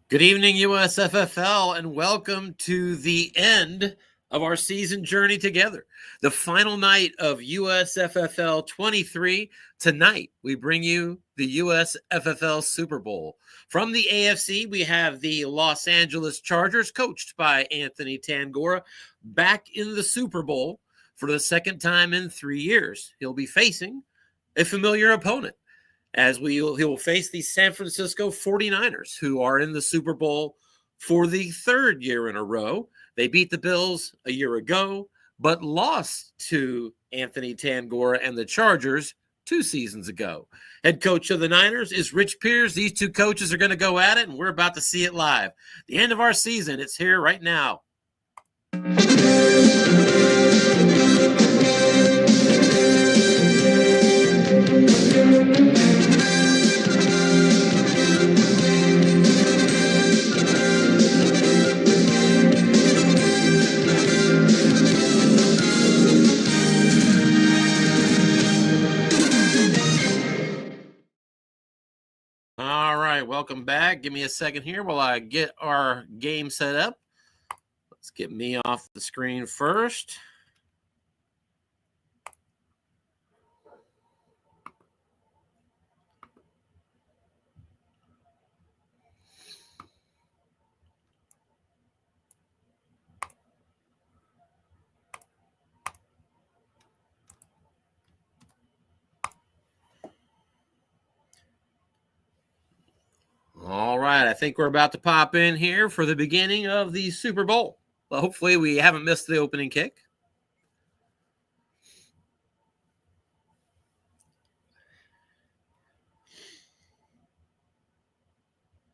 Good evening, USFFL, and welcome to the end of our season journey together. The final night of USFFL 23. Tonight, we bring you the USFFL Super Bowl. From the AFC, we have the Los Angeles Chargers, coached by Anthony Tangora, back in the Super Bowl for the second time in 3 years. He'll be facing a familiar opponent, as he will face the San Francisco 49ers, who are in the Super Bowl for the third year in a row. They beat the Bills a year ago, but lost to Anthony Tangora and the Chargers 2 seasons ago. Head coach of the Niners is Rich Pierce. These two coaches are going to go at it, and we're about to see it live. The end of our season, it's here right now. All right, welcome back. Give me a second here while I get our game set up. Let's get me off the screen first. All right, I think we're about to pop in here for the beginning of the Super Bowl. Well, hopefully we haven't missed the opening kick.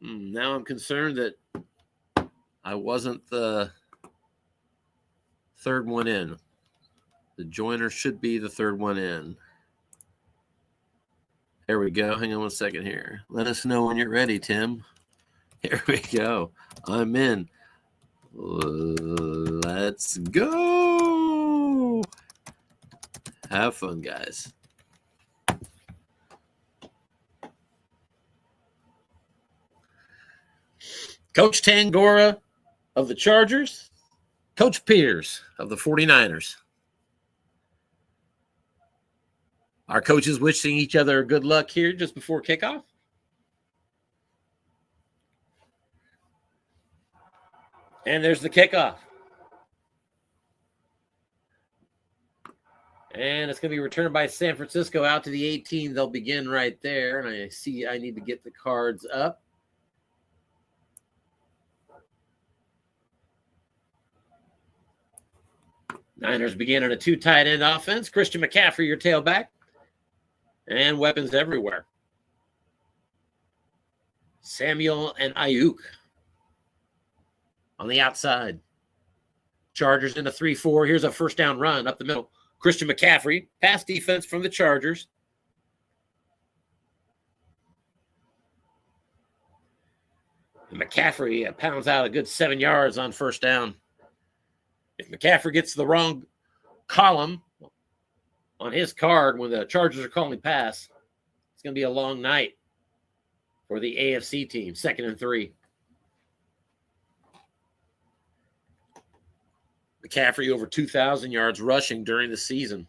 Now I'm concerned that I wasn't the third one in. The joiner should be the third one in. There we go. Hang on one second here. Let us know when you're ready, Tim. Here we go. I'm in. Let's go. Have fun, guys. Coach Tangora of the Chargers. Coach Pierce of the 49ers. Our coaches wishing each other good luck here just before kickoff. And there's the kickoff. And it's going to be returned by San Francisco out to the 18. They'll begin right there. And I see I need to get the cards up. Niners begin on a 2 tight end offense. Christian McCaffrey, your tailback. And weapons everywhere. Samuel and Ayuk on the outside. Chargers in a 3-4. Here's a first down run up the middle. Christian McCaffrey, pass defense from the Chargers. And McCaffrey pounds out a good 7 yards on first down. If McCaffrey gets to the wrong column on his card when the Chargers are calling pass, it's going to be a long night for the AFC team. 2nd and 3. McCaffrey over 2,000 yards rushing during the season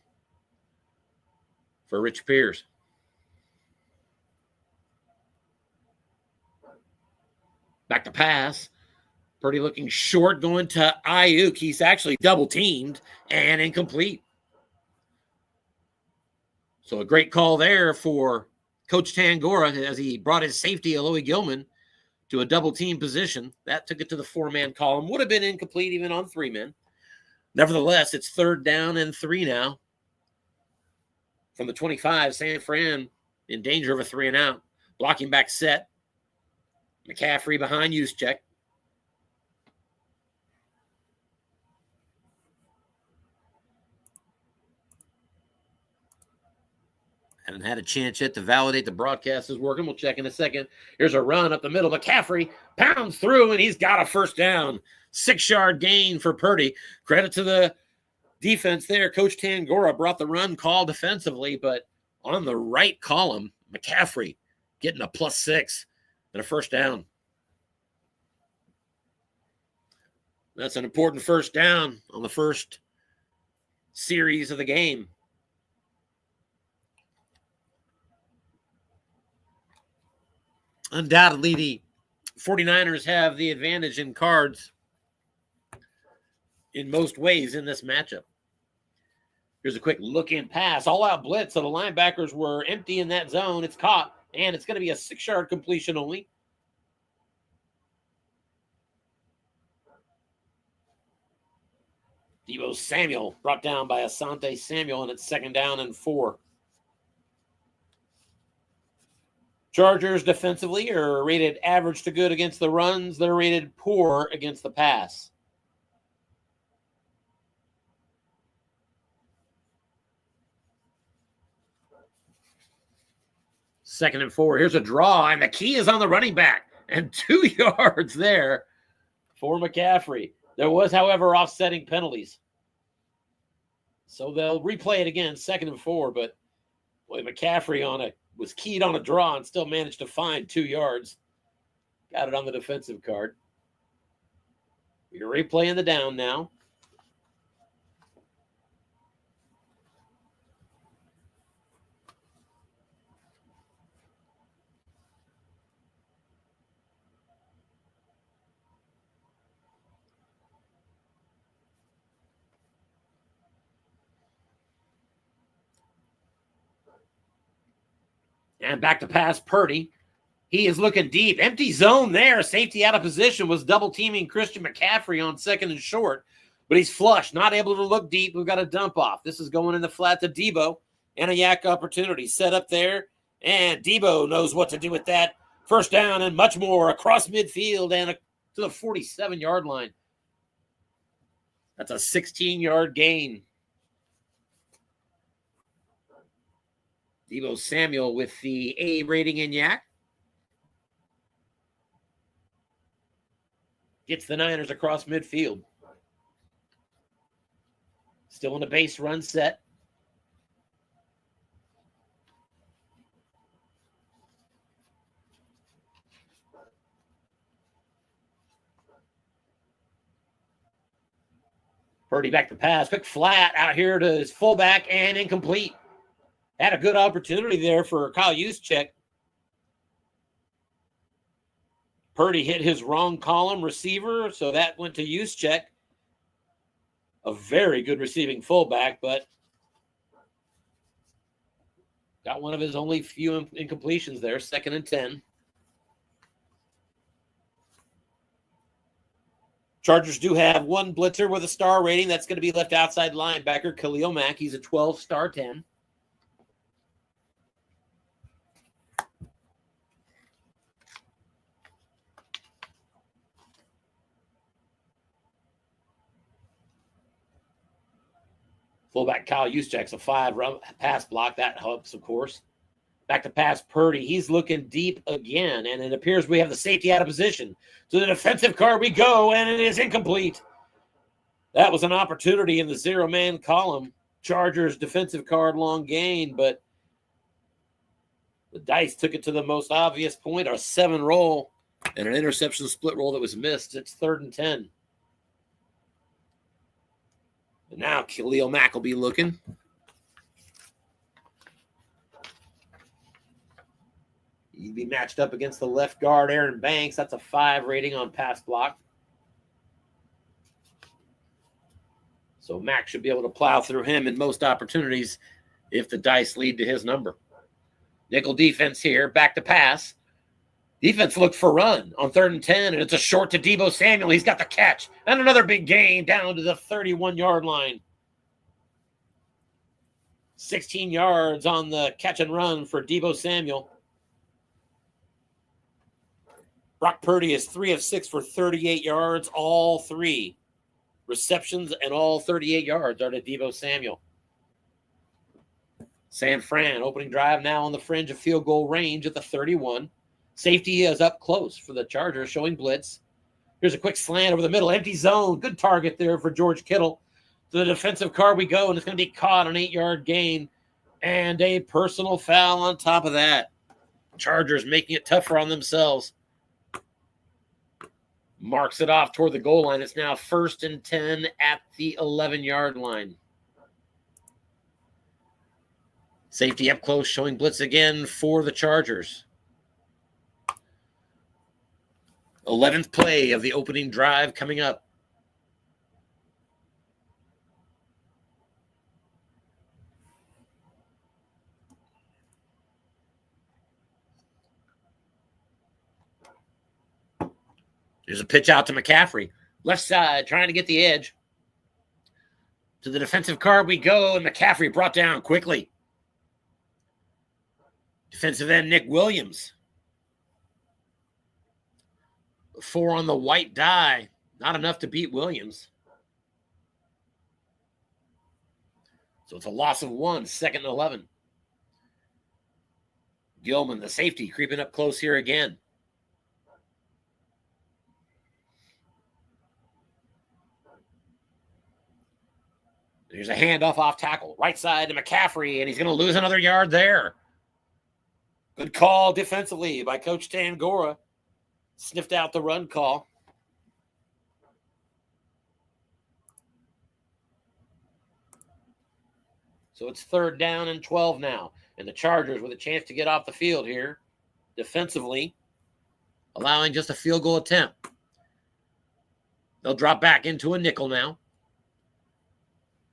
for Rich Pierce. Back to pass. Purdy looking short, going to Ayuk. He's actually double teamed and incomplete. So a great call there for Coach Tangora as he brought his safety, Aloy Gilman, to a double team position. That took it to the 4-man column. Would have been incomplete even on 3 men. Nevertheless, it's 3rd down and 3 now. From the 25, San Fran in danger of a 3 and out. Blocking back set. McCaffrey behind Juszczyk. Haven't had a chance yet to validate the broadcast is working. We'll check in a second. Here's a run up the middle. McCaffrey pounds through, and he's got a first down. 6-yard gain for Purdy. Credit to the defense there. Coach Tangora brought the run call defensively, but on the right column, McCaffrey getting a +6 and a first down. That's an important first down on the first series of the game. Undoubtedly, the 49ers have the advantage in cards in most ways in this matchup. Here's a quick look-in pass. All-out blitz, so the linebackers were empty in that zone. It's caught, and it's going to be a 6-yard completion only. Deebo Samuel brought down by Asante Samuel, and it's 2nd down and 4. Chargers defensively are rated average to good against the runs. They're rated poor against the pass. Second and 4. Here's a draw, and the key is on the running back. And 2 yards there for McCaffrey. There was, however, offsetting penalties. So they'll replay it again, 2nd and 4. But boy, McCaffrey was keyed on a draw and still managed to find 2 yards. Got it on the defensive card. We're replaying the down now. And back to pass, Purdy. He is looking deep. Empty zone there. Safety out of position, was double teaming Christian McCaffrey on 2nd and short. But he's flush, not able to look deep. We've got a dump off. This is going in the flat to Deebo. And a yak opportunity set up there. And Deebo knows what to do with that. First down and much more across midfield and to the 47-yard line. That's a 16-yard gain. Deebo Samuel with the A rating in yak. Gets the Niners across midfield. Still in a base run set. Purdy back to pass. Quick flat out here to his fullback and incomplete. Had a good opportunity there for Kyle Juszczyk. Purdy hit his wrong column receiver, so that went to Juszczyk. A very good receiving fullback, but got one of his only few incompletions there, 2nd and 10. Chargers do have one blitzer with a star rating. That's going to be left outside linebacker, Khalil Mack. He's a 12 star 10. Fullback Kyle Juszczyk's a 5 pass block. That helps, of course. Back to pass Purdy. He's looking deep again, and it appears we have the safety out of position. To the defensive card we go, and it is incomplete. That was an opportunity in the 0-man column. Chargers defensive card, long gain, but the dice took it to the most obvious point, a 7 roll, and an interception split roll that was missed. It's 3rd and 10. And now Khalil Mack will be looking. He'd be matched up against the left guard, Aaron Banks. That's a 5 rating on pass block. So Mack should be able to plow through him in most opportunities if the dice lead to his number. Nickel defense here, back to pass. Defense looked for run on 3rd and 10, and it's a short to Deebo Samuel. He's got the catch. And another big gain down to the 31-yard line. 16 yards on the catch and run for Deebo Samuel. Brock Purdy is 3 of 6 for 38 yards. All 3 receptions and all 38 yards are to Deebo Samuel. San Fran opening drive now on the fringe of field goal range at the 31. Safety is up close for the Chargers, showing blitz. Here's a quick slant over the middle. Empty zone. Good target there for George Kittle. To the defensive card we go, and it's going to be caught, an 8-yard gain. And a personal foul on top of that. Chargers making it tougher on themselves. Marks it off toward the goal line. It's now 1st and 10 at the 11-yard line. Safety up close, showing blitz again for the Chargers. 11th play of the opening drive coming up. There's a pitch out to McCaffrey. Left side, trying to get the edge. To the defensive card we go, and McCaffrey brought down quickly. Defensive end Nick Williams. 4 on the white die. Not enough to beat Williams. So it's a loss of 1, 2nd and 11. Gilman, the safety, creeping up close here again. There's a handoff off tackle. Right side to McCaffrey, and he's going to lose another yard there. Good call defensively by Coach Tangora. Sniffed out the run call. So it's 3rd down and 12 now. And the Chargers with a chance to get off the field here defensively, allowing just a field goal attempt. They'll drop back into a nickel now.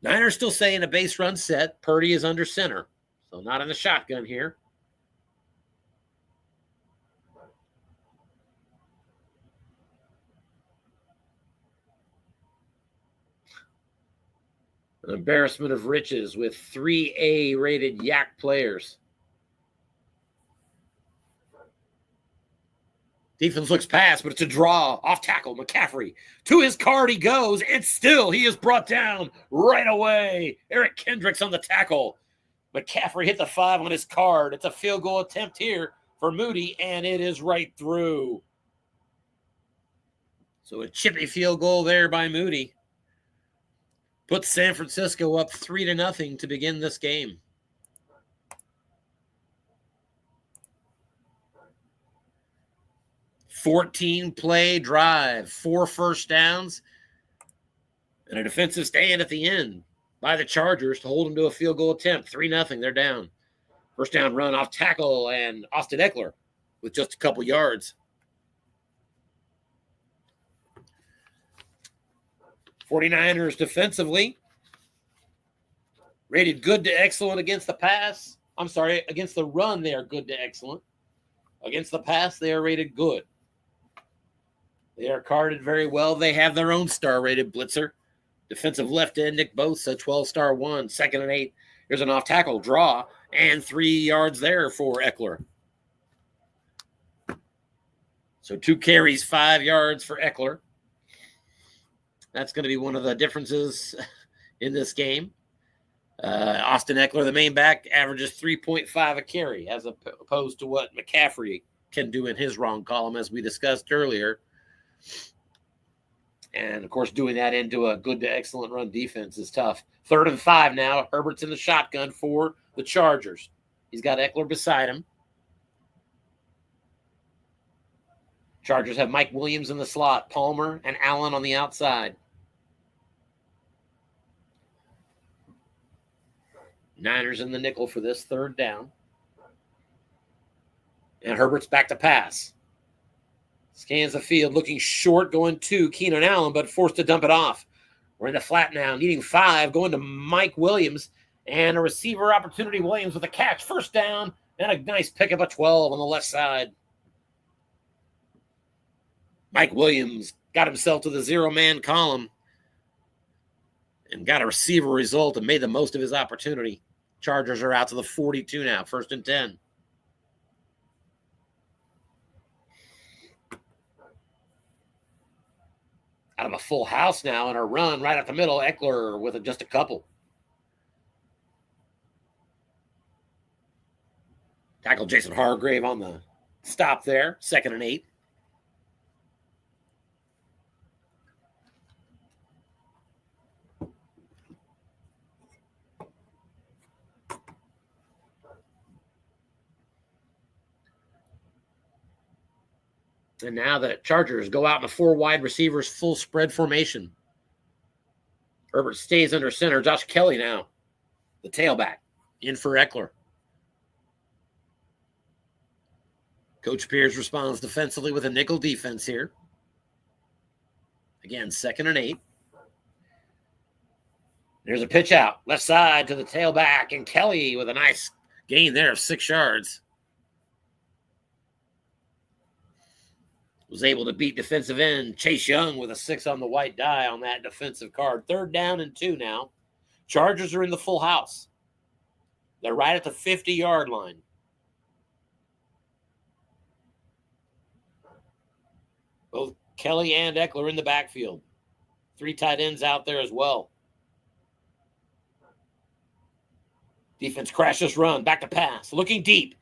Niners still saying a base run set. Purdy is under center, so not in the shotgun here. An embarrassment of riches with 3A rated Yak players. Defense looks past, but it's a draw. Off tackle, McCaffrey. To his card he goes, and still he is brought down right away. Eric Kendricks on the tackle. McCaffrey hit the 5 on his card. It's a field goal attempt here for Moody, and it is right through. So a chippy field goal there by Moody. Puts San Francisco up 3-0 to begin this game. Fourteen-play drive, 4 first downs, and a defensive stand at the end by the Chargers to hold them to a field goal attempt. 3-0, they're down. First down run off tackle, and Austin Eckler with just a couple yards. 49ers defensively rated good to excellent against the pass. I'm sorry, against the run, they are good to excellent. Against the pass, they are rated good. They are carded very well. They have their own star-rated blitzer. Defensive left end, Nick Bosa, 12-star 1, 2nd and 8. Here's an off-tackle draw, and 3 yards there for Eckler. So 2 carries, 5 yards for Eckler. That's going to be one of the differences in this game. Austin Eckler, the main back, averages 3.5 a carry, as opposed to what McCaffrey can do in his wrong column, as we discussed earlier. And, of course, doing that into a good to excellent run defense is tough. 3rd and 5 now. Herbert's in the shotgun for the Chargers. He's got Eckler beside him. Chargers have Mike Williams in the slot, Palmer and Allen on the outside. Niners in the nickel for this 3rd down. And Herbert's back to pass. Scans the field, looking short, going to Keenan Allen, but forced to dump it off. We're in the flat now, needing 5, going to Mike Williams, and a receiver opportunity. Williams with a catch, 1st down, and a nice pickup of 12 on the left side. Mike Williams got himself to the 0-man column and got a receiver result and made the most of his opportunity. Chargers are out to the 42 now, 1st and 10. Out of a full house now and a run right up the middle. Eckler with just a couple. Tackle Jason Hargrave on the stop there. 2nd and 8. And now the Chargers go out in a 4 wide receivers full spread formation. Herbert stays under center. Josh Kelly now, the tailback, in for Eckler. Coach Pierce responds defensively with a nickel defense here. Again, 2nd and 8. There's a pitch out, left side to the tailback, and Kelly with a nice gain there of 6 yards. Was able to beat defensive end Chase Young with a 6 on the white die on that defensive card. 3rd down and 2 now. Chargers are in the full house. They're right at the 50-yard line. Both Kelly and Eckler in the backfield. 3 tight ends out there as well. Defense crashes run, back to pass, looking deep.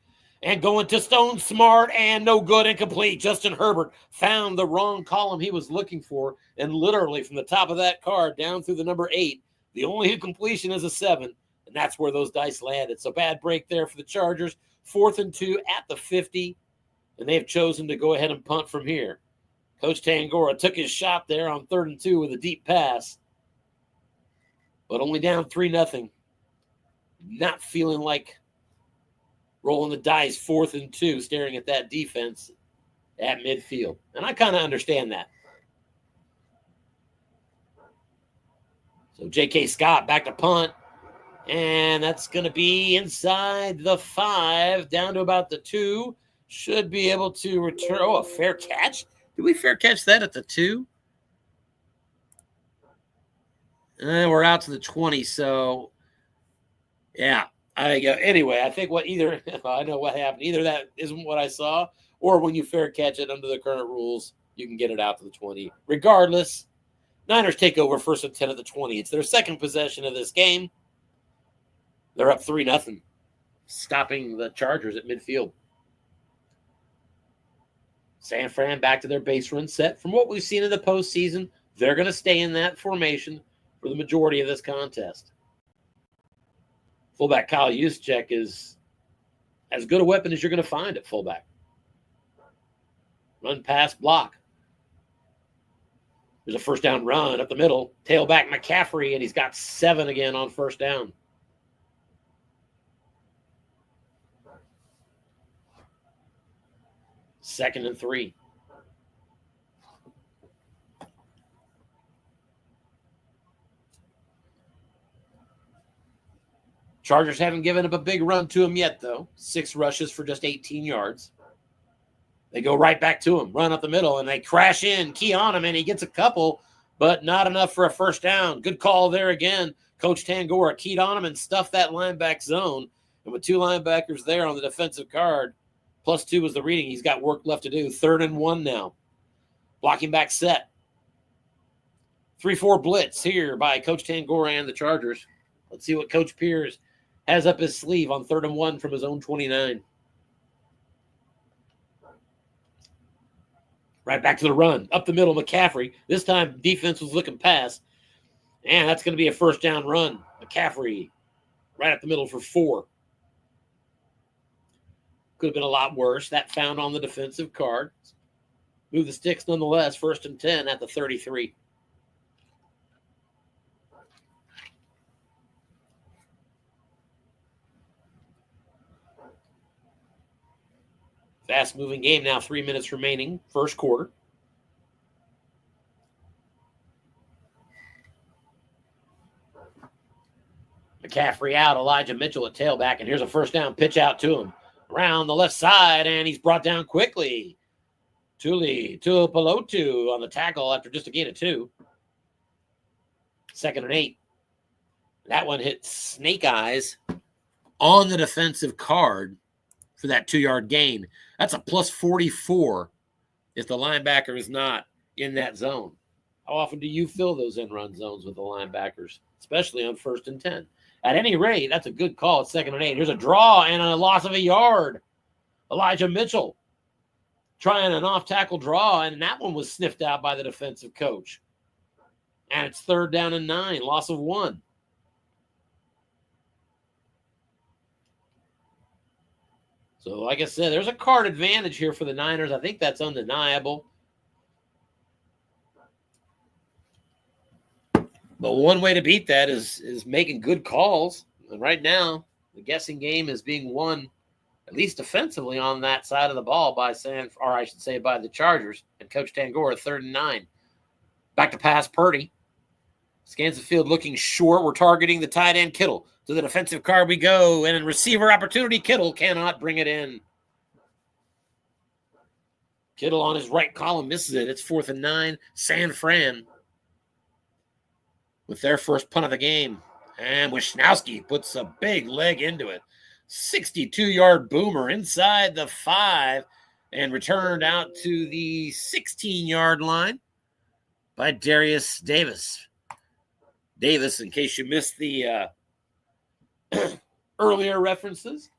And going to Stone, smart and no good, incomplete. Justin Herbert found the wrong column he was looking for, and literally from the top of that card down through the number 8, the only completion is a 7, and that's where those dice landed. So bad break there for the Chargers. 4th and 2 at the 50, and they've chosen to go ahead and punt from here. Coach Tangora took his shot there on 3rd and 2 with a deep pass, but only down 3-0. Not feeling like rolling the dice. 4th and 2, staring at that defense at midfield. And I kind of understand that. So J.K. Scott back to punt. And that's going to be inside the 5, down to about the 2. Should be able to return. Oh, a fair catch? Did we fair catch that at the 2? We're out to the 20, so yeah. Anyway, I think I know what happened. Either that isn't what I saw, or when you fair catch it under the current rules, you can get it out to the 20. Regardless, Niners take over 1st and 10 at the 20. It's their 2nd possession of this game. They're up 3-0, stopping the Chargers at midfield. San Fran back to their base run set. From what we've seen in the postseason, they're going to stay in that formation for the majority of this contest. Fullback Kyle Juszczyk is as good a weapon as you're going to find at fullback. Run, pass, block. There's a 1st down run up the middle. Tailback McCaffrey, and he's got 7 again on 1st down. Second and 3. Chargers haven't given up a big run to him yet, though. 6 rushes for just 18 yards. They go right back to him, run up the middle, and they crash in, key on him, and he gets a couple, but not enough for a 1st down. Good call there again. Coach Tangora keyed on him and stuffed that linebacker zone. And with 2 linebackers there on the defensive card, +2 was the reading. He's got work left to do. 3rd and 1 now. Blocking back set. 3-4 blitz here by Coach Tangora and the Chargers. Let's see what Coach Pierce has up his sleeve on 3rd and 1 from his own 29. Right back to the run. Up the middle, McCaffrey. This time, defense was looking past. And that's going to be a 1st down run. McCaffrey right up the middle for 4. Could have been a lot worse. That found on the defensive card. Move the sticks nonetheless. 1st and 10 at the 33. Fast-moving game now, 3 minutes remaining, 1st quarter. McCaffrey out, Elijah Mitchell at tailback, and here's a 1st down pitch out to him. Around the left side, and he's brought down quickly. Tuli Tuipulotu on the tackle after just a gain of 2. 2nd and 8. That one hit Snake Eyes on the defensive card for that 2-yard gain. That's a +44 if the linebacker is not in that zone. How often do you fill those in-run zones with the linebackers, especially on 1st and 10? At any rate, that's a good call at 2nd and 8. Here's a draw and a loss of a yard. Elijah Mitchell trying an off-tackle draw, and that one was sniffed out by the defensive coach. And it's 3rd down and 9, loss of 1. So, like I said, there's a card advantage here for the Niners. I think that's undeniable. But one way to beat that is making good calls. And right now, the guessing game is being won, at least defensively, on that side of the ball by by the Chargers and Coach Tangora, 3rd and 9. Back to pass, Purdy. Scans the field looking short. We're targeting the tight end, Kittle. To the defensive card we go. And in receiver opportunity, Kittle cannot bring it in. Kittle on his right column misses it. It's 4th and 9. San Fran with their first punt of the game. And Wisnowski puts a big leg into it. 62-yard boomer inside the 5 and returned out to the 16-yard line by Darius Davis. Davis, in case you missed the earlier references,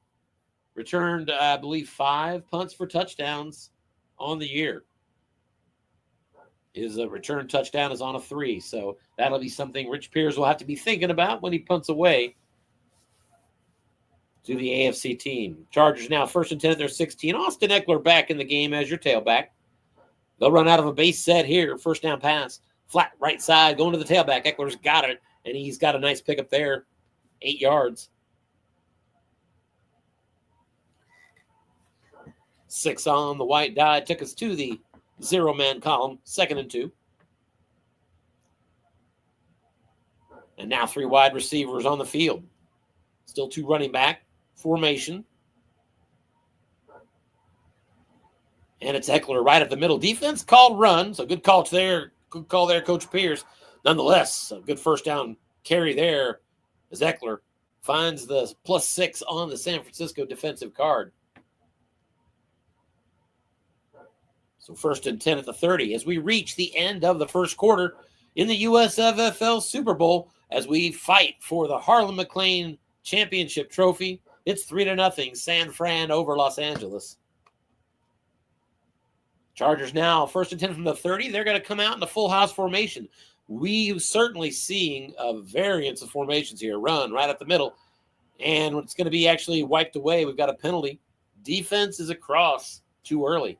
returned, I believe, 5 punts for touchdowns on the year. His return touchdown is on a 3, so that'll be something Rich Pierce will have to be thinking about when he punts away to the AFC team. Chargers now 1st and 10 at their 16. Austin Eckler back in the game as your tailback. They'll run out of a base set here. 1st down pass. Flat right side, going to the tailback. Eckler's got it, and he's got a nice pickup there. 8 yards. 6 on the white die. Took us to the 0-man column. 2nd and 2. And now 3 wide receivers on the field. Still 2 running back formation. And it's Eckler right at the middle. Defense called run, so good call there. Good call there, Coach Pierce. Nonetheless, a good 1st down carry there as Eckler finds the +6 on the San Francisco defensive card. So 1st and 10 at the 30 as we reach the end of the first quarter in the USFFL Super Bowl as we fight for the Harlan McClain Championship Trophy. It's 3-0 San Fran over Los Angeles. Chargers now 1st and 10 from the 30. They're going to come out in a full house formation. We certainly seeing a variance of formations here. Run right up the middle. And it's going to be actually wiped away. We've got a penalty. Defense is across too early.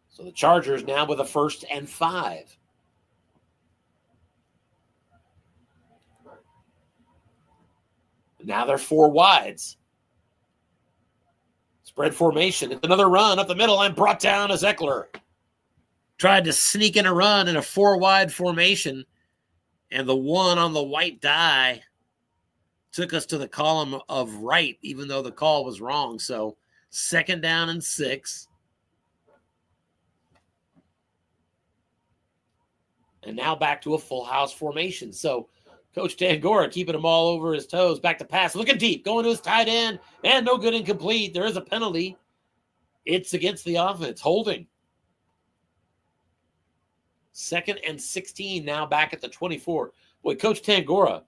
So the Chargers now with a 1st and 5. Now they're 4 wides. Spread formation. It's another run up the middle and brought down as Eckler. Tried to sneak in a run in a 4-wide formation. And the 1 on the white die took us to the column of right, even though the call was wrong. So 2nd down and 6. And now back to a full house formation. So Coach Tangora keeping them all over his toes. Back to pass. Looking deep. Going to his tight end. And no good, incomplete. There is a penalty. It's against the offense. Holding. 2nd and 16 now back at the 24. Boy, Coach Tangora,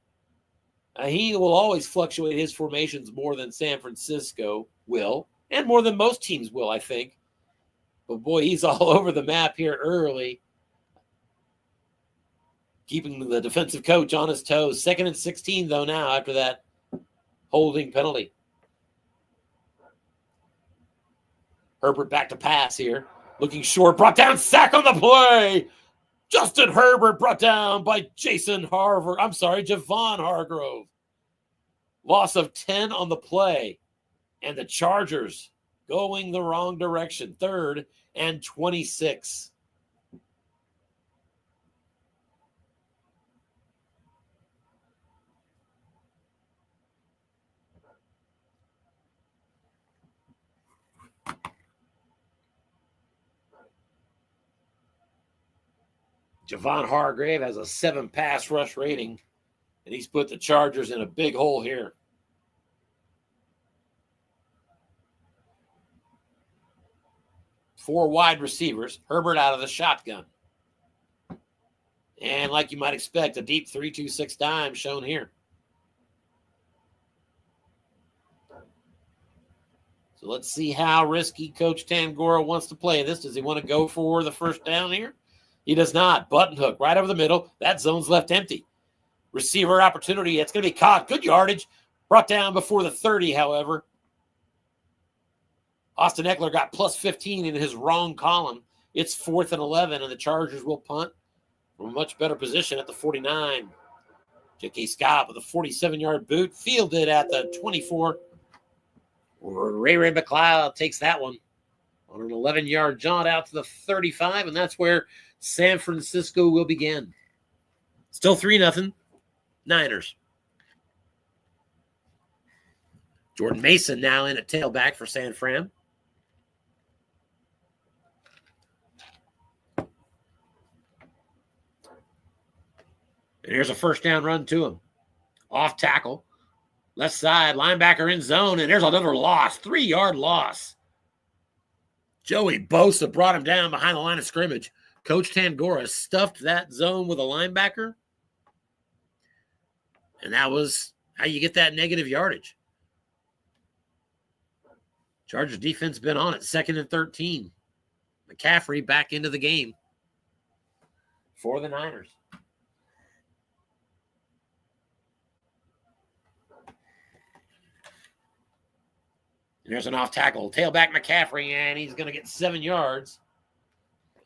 he will always fluctuate his formations more than San Francisco will. And more than most teams will, I think. But boy, he's all over the map here early. Keeping the defensive coach on his toes. 2nd and 16, though, now after that holding penalty. Herbert back to pass here. Looking short. Brought down. Sack on the play. Justin Herbert brought down by Javon Hargrove. Loss of 10 on the play. And the Chargers going the wrong direction. 3rd and 26. Javon Hargrave has a 7 pass rush rating, and he's put the Chargers in a big hole here. Four wide receivers. Herbert out of the shotgun. And like you might expect, a deep 3-2-6 dime shown here. So let's see how risky Coach Tangora wants to play this. Does he want to go for the 1st down here? He does not. Button hook right over the middle. That zone's left empty. Receiver opportunity. It's going to be caught. Good yardage. Brought down before the 30, however. Austin Eckler got plus 15 in his wrong column. It's 4th and 11, and the Chargers will punt from a much better position at the 49. J.K. Scott with a 47-yard boot, fielded at the 24. Ray McLeod takes that one on an 11-yard jaunt out to the 35, and that's where San Francisco will begin. Still 3-0, Niners. Jordan Mason now in at tailback for San Fran. And here's a first down run to him. Off tackle. Left side, linebacker in zone, and there's another loss. 3-yard loss. Joey Bosa brought him down behind the line of scrimmage. Coach Tangora stuffed that zone with a linebacker. And that was how you get that negative yardage. Chargers defense been on it. 2nd and 13. McCaffrey back into the game for the Niners. And there's an off tackle. Tailback McCaffrey, and he's going to get 7 yards.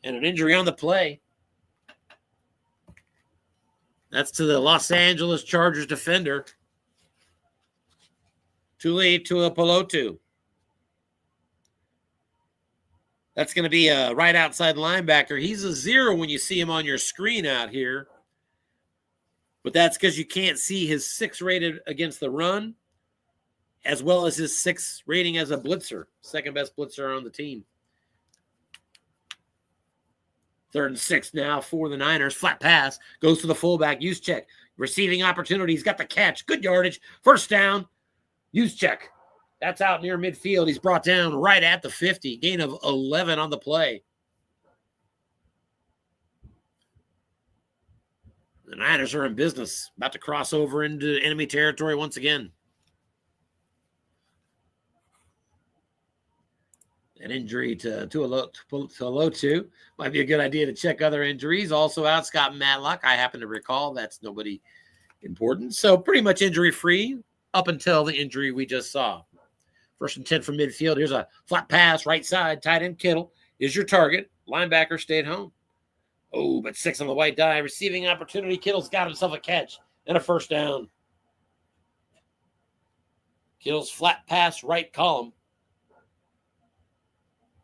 And an injury on the play. That's to the Los Angeles Chargers defender. Tuli Tuipulotu. That's going to be a right outside linebacker. He's a 0 when you see him on your screen out here. But that's because you can't see his 6 rated against the run, as well as his 6 rating as a blitzer. Second best blitzer on the team. 3rd and 6 now for the Niners. Flat pass. Goes to the fullback. Juszczyk. Receiving opportunity. He's got the catch. Good yardage. First down. Juszczyk. That's out near midfield. He's brought down right at the 50. Gain of 11 on the play. The Niners are in business. About to cross over into enemy territory once again. An injury to Tuipulotu. Might be a good idea to check other injuries. Also out, Scott Matlock. I happen to recall that's nobody important. So pretty much injury-free up until the injury we just saw. 1st and 10 from midfield. Here's a flat pass, right side. Tight end Kittle is your target. Linebacker stayed home. Oh, but 6 on the white die. Receiving opportunity. Kittle's got himself a catch and a first down. Kittle's flat pass, right column.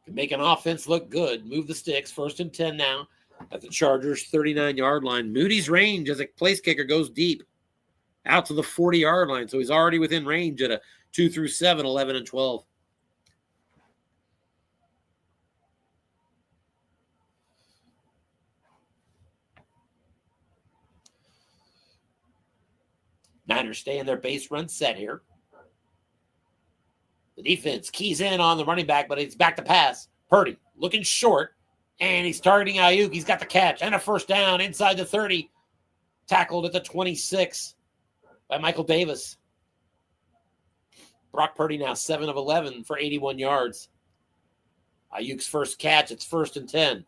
Can make an offense look good. Move the sticks. 1st and 10 now at the Chargers' 39-yard line. Moody's range as a place kicker goes deep out to the 40-yard line. So he's already within range at a 2 through 7, 11 and 12. Niners stay in their base run set here. The defense keys in on the running back, but it's back to pass. Purdy looking short, and he's targeting Ayuk. He's got the catch and a first down inside the 30. Tackled at the 26 by Michael Davis. Brock Purdy now 7 of 11 for 81 yards. Ayuk's first catch, it's 1st and 10.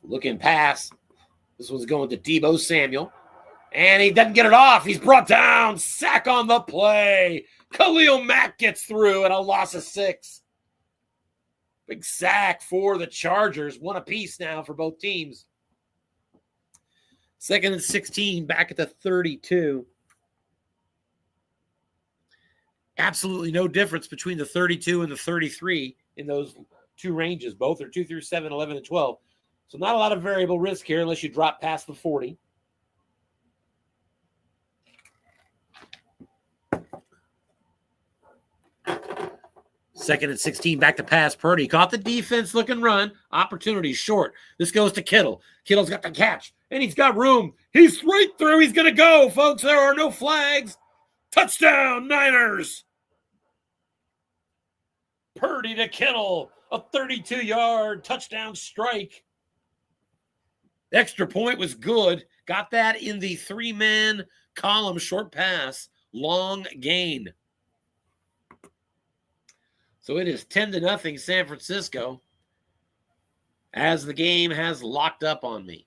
Looking pass. This one's going to Deebo Samuel. And he doesn't get it off. He's brought down. Sack on the play. Khalil Mack gets through and a loss of 6. Big sack for the Chargers. 1 apiece now for both teams. 2nd and 16 back at the 32. Absolutely no difference between the 32 and the 33 in those 2 ranges. Both are 2 through 7, 11, and 12. So not a lot of variable risk here unless you drop past the 40. Second and 16, back to pass. Purdy caught the defense looking run. Opportunity short. This goes to Kittle. Kittle's got the catch, and he's got room. He's right through. He's going to go, folks. There are no flags. Touchdown, Niners. Purdy to Kittle. A 32-yard touchdown strike. Extra point was good. Got that in the 3-man column, short pass, long gain. So it is 10-0 San Francisco as the game has locked up on me.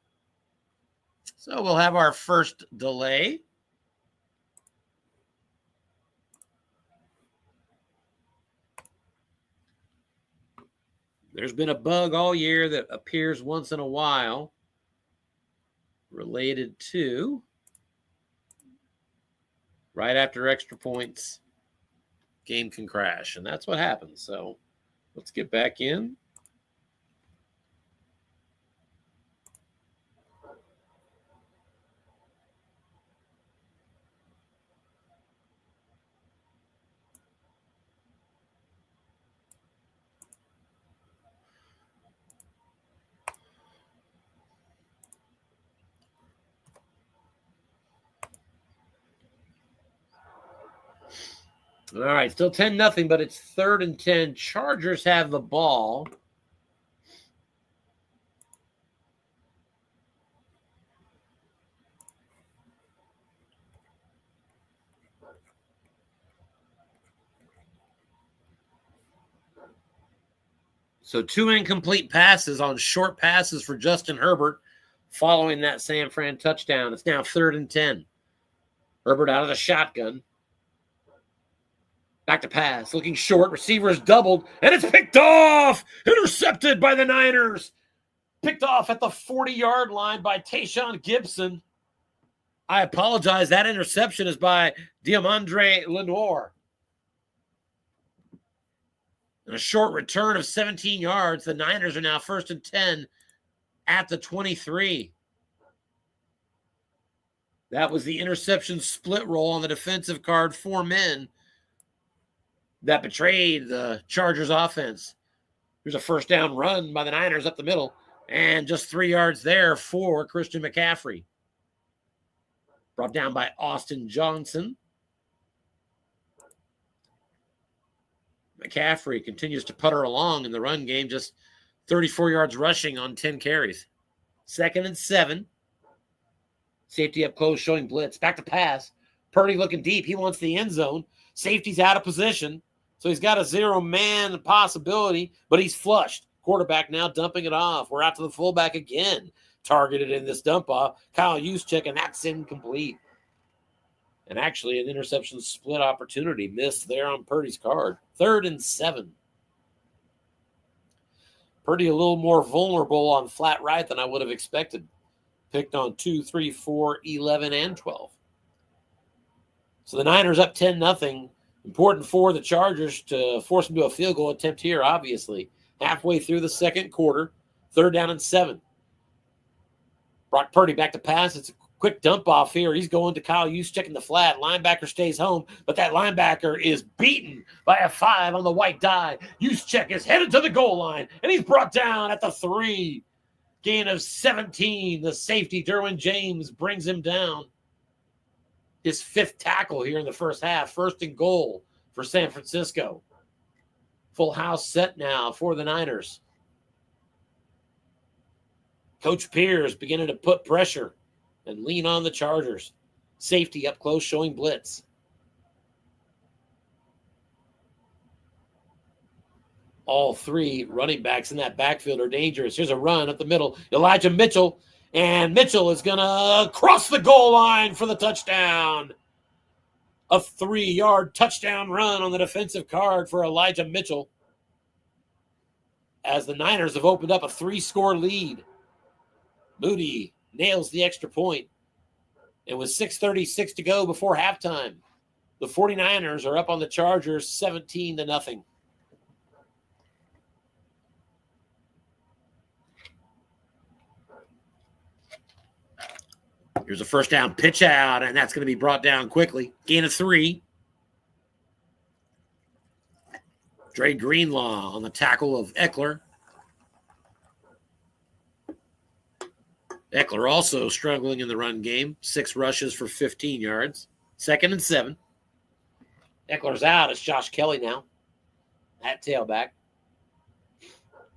So we'll have our first delay. There's been a bug all year that appears once in a while related to right after extra points, game can crash, and that's what happens. So let's get back in. All right, still 10-0, but it's 3rd and 10. Chargers have the ball. So 2 incomplete passes on short passes for Justin Herbert following that San Fran touchdown. It's now 3rd and 10. Herbert out of the shotgun. Back to pass, looking short. Receivers doubled, and it's picked off. Intercepted by the Niners. Picked off at the 40-yard line by Tayshaun Gibson. I apologize. That interception is by Diamondre Lenoir. And a short return of 17 yards. The Niners are now 1st and 10 at the 23. That was the interception split roll on the defensive card, 4 men. That betrayed the Chargers offense. There's a first down run by the Niners up the middle, and just 3 yards there for Christian McCaffrey. Brought down by Austin Johnson. McCaffrey continues to putter along in the run game, just 34 yards rushing on 10 carries. 2nd and 7. Safety up close showing blitz. Back to pass. Purdy looking deep. He wants the end zone. Safety's out of position. So he's got a 0-man possibility, but he's flushed. Quarterback now dumping it off. We're out to the fullback again. Targeted in this dump off. Kyle Juszczyk, and that's incomplete. And actually an interception split opportunity missed there on Purdy's card. 3rd and 7. Purdy a little more vulnerable on flat right than I would have expected. Picked on 2, 3, 4, 11, and 12. So the Niners up 10-0. Important for the Chargers to force them to a field goal attempt here, obviously. Halfway through the second quarter, 3rd down and 7. Brock Purdy back to pass. It's a quick dump off here. He's going to Kyle Juszczyk in the flat. Linebacker stays home, but that linebacker is beaten by a 5 on the white die. Juszczyk is headed to the goal line, and he's brought down at the 3. Gain of 17. The safety, Derwin James, brings him down. His 5th tackle here in the first half. 1st and goal for San Francisco. Full house set now for the Niners. Coach Pierce beginning to put pressure and lean on the Chargers. Safety up close showing blitz. All 3 running backs in that backfield are dangerous. Here's a run up the middle. Elijah Mitchell. And Mitchell is going to cross the goal line for the touchdown. A 3-yard touchdown run on the defensive card for Elijah Mitchell. As the Niners have opened up a 3-score lead. Moody nails the extra point. It was 6:36 to go before halftime. The 49ers are up on the Chargers 17-0. Here's a first down pitch out, and that's going to be brought down quickly. Gain of 3. Dre Greenlaw on the tackle of Eckler. Eckler also struggling in the run game. 6 rushes for 15 yards. 2nd and 7. Eckler's out. It's Josh Kelly now at tailback. A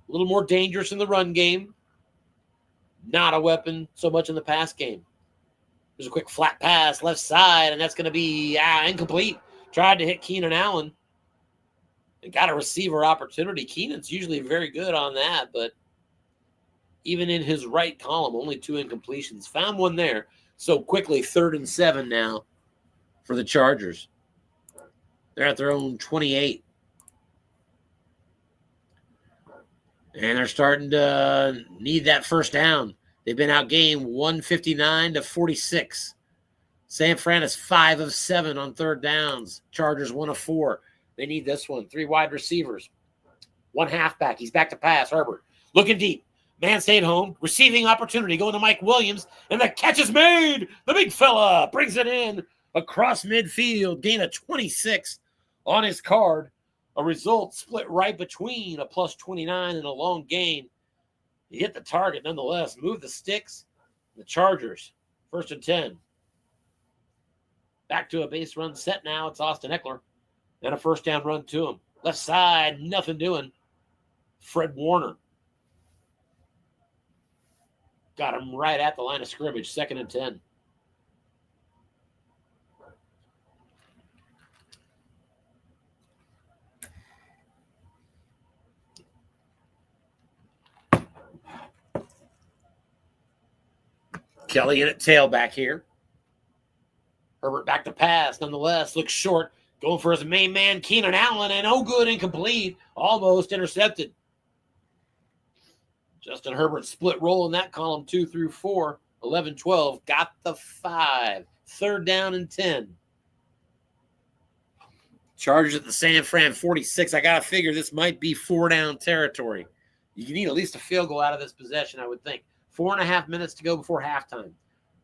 little more dangerous in the run game. not a weapon so much in the pass game. There's a quick flat pass left side, and that's going to be incomplete. Tried to hit Keenan Allen and got a receiver opportunity. Keenan's usually very good on that, but even in his right column, only 2 incompletions. Found one there. So quickly, 3rd and 7 now for the Chargers. They're at their own 28. And they're starting to need that first down. They've been outgained 159-46. San Fran is 5 of 7 on 3rd downs. Chargers 1 of 4. They need this one. 3 wide receivers. 1 halfback. He's back to pass. Herbert looking deep. Man stayed home. Receiving opportunity going to Mike Williams. And the catch is made. The big fella brings it in across midfield. Gain of 26 on his card. A result split right between a plus 29 and a long gain. He hit the target nonetheless. Move the sticks. The Chargers, 1st and 10. Back to a base run set now. It's Austin Eckler. And a first down run to him. Left side, nothing doing. Fred Warner. Got him right at the line of scrimmage. 2nd and 10. Kelly in at tailback here. Herbert back to pass. Nonetheless, looks short. Going for his main man, Keenan Allen, and good, incomplete. Almost intercepted. Justin Herbert split roll in that column 2 through 4. 11-12. Got the 5. 3rd down and 10. Chargers at the San Fran 46. I got to figure this might be 4-down territory. You need at least a field goal out of this possession, I would think. 4.5 minutes to go before halftime.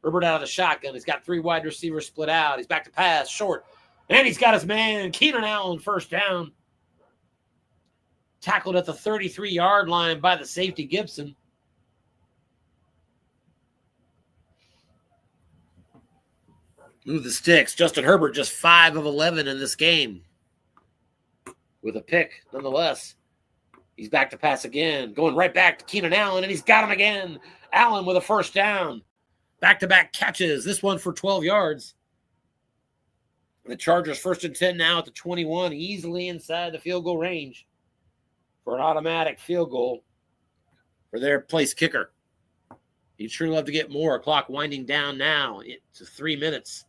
Herbert out of the shotgun. He's got 3 wide receivers split out. He's back to pass, short. And he's got his man, Keenan Allen, first down. Tackled at the 33-yard line by the safety, Gibson. Move the sticks. Justin Herbert just 5 of 11 in this game. With a pick, nonetheless. He's back to pass again. Going right back to Keenan Allen, and he's got him again. Allen with a first down. Back-to-back catches. This one for 12 yards. The Chargers 1st and 10 now at the 21. Easily inside the field goal range for an automatic field goal for their place kicker. He'd sure love to get more. Clock winding down now to 3 minutes.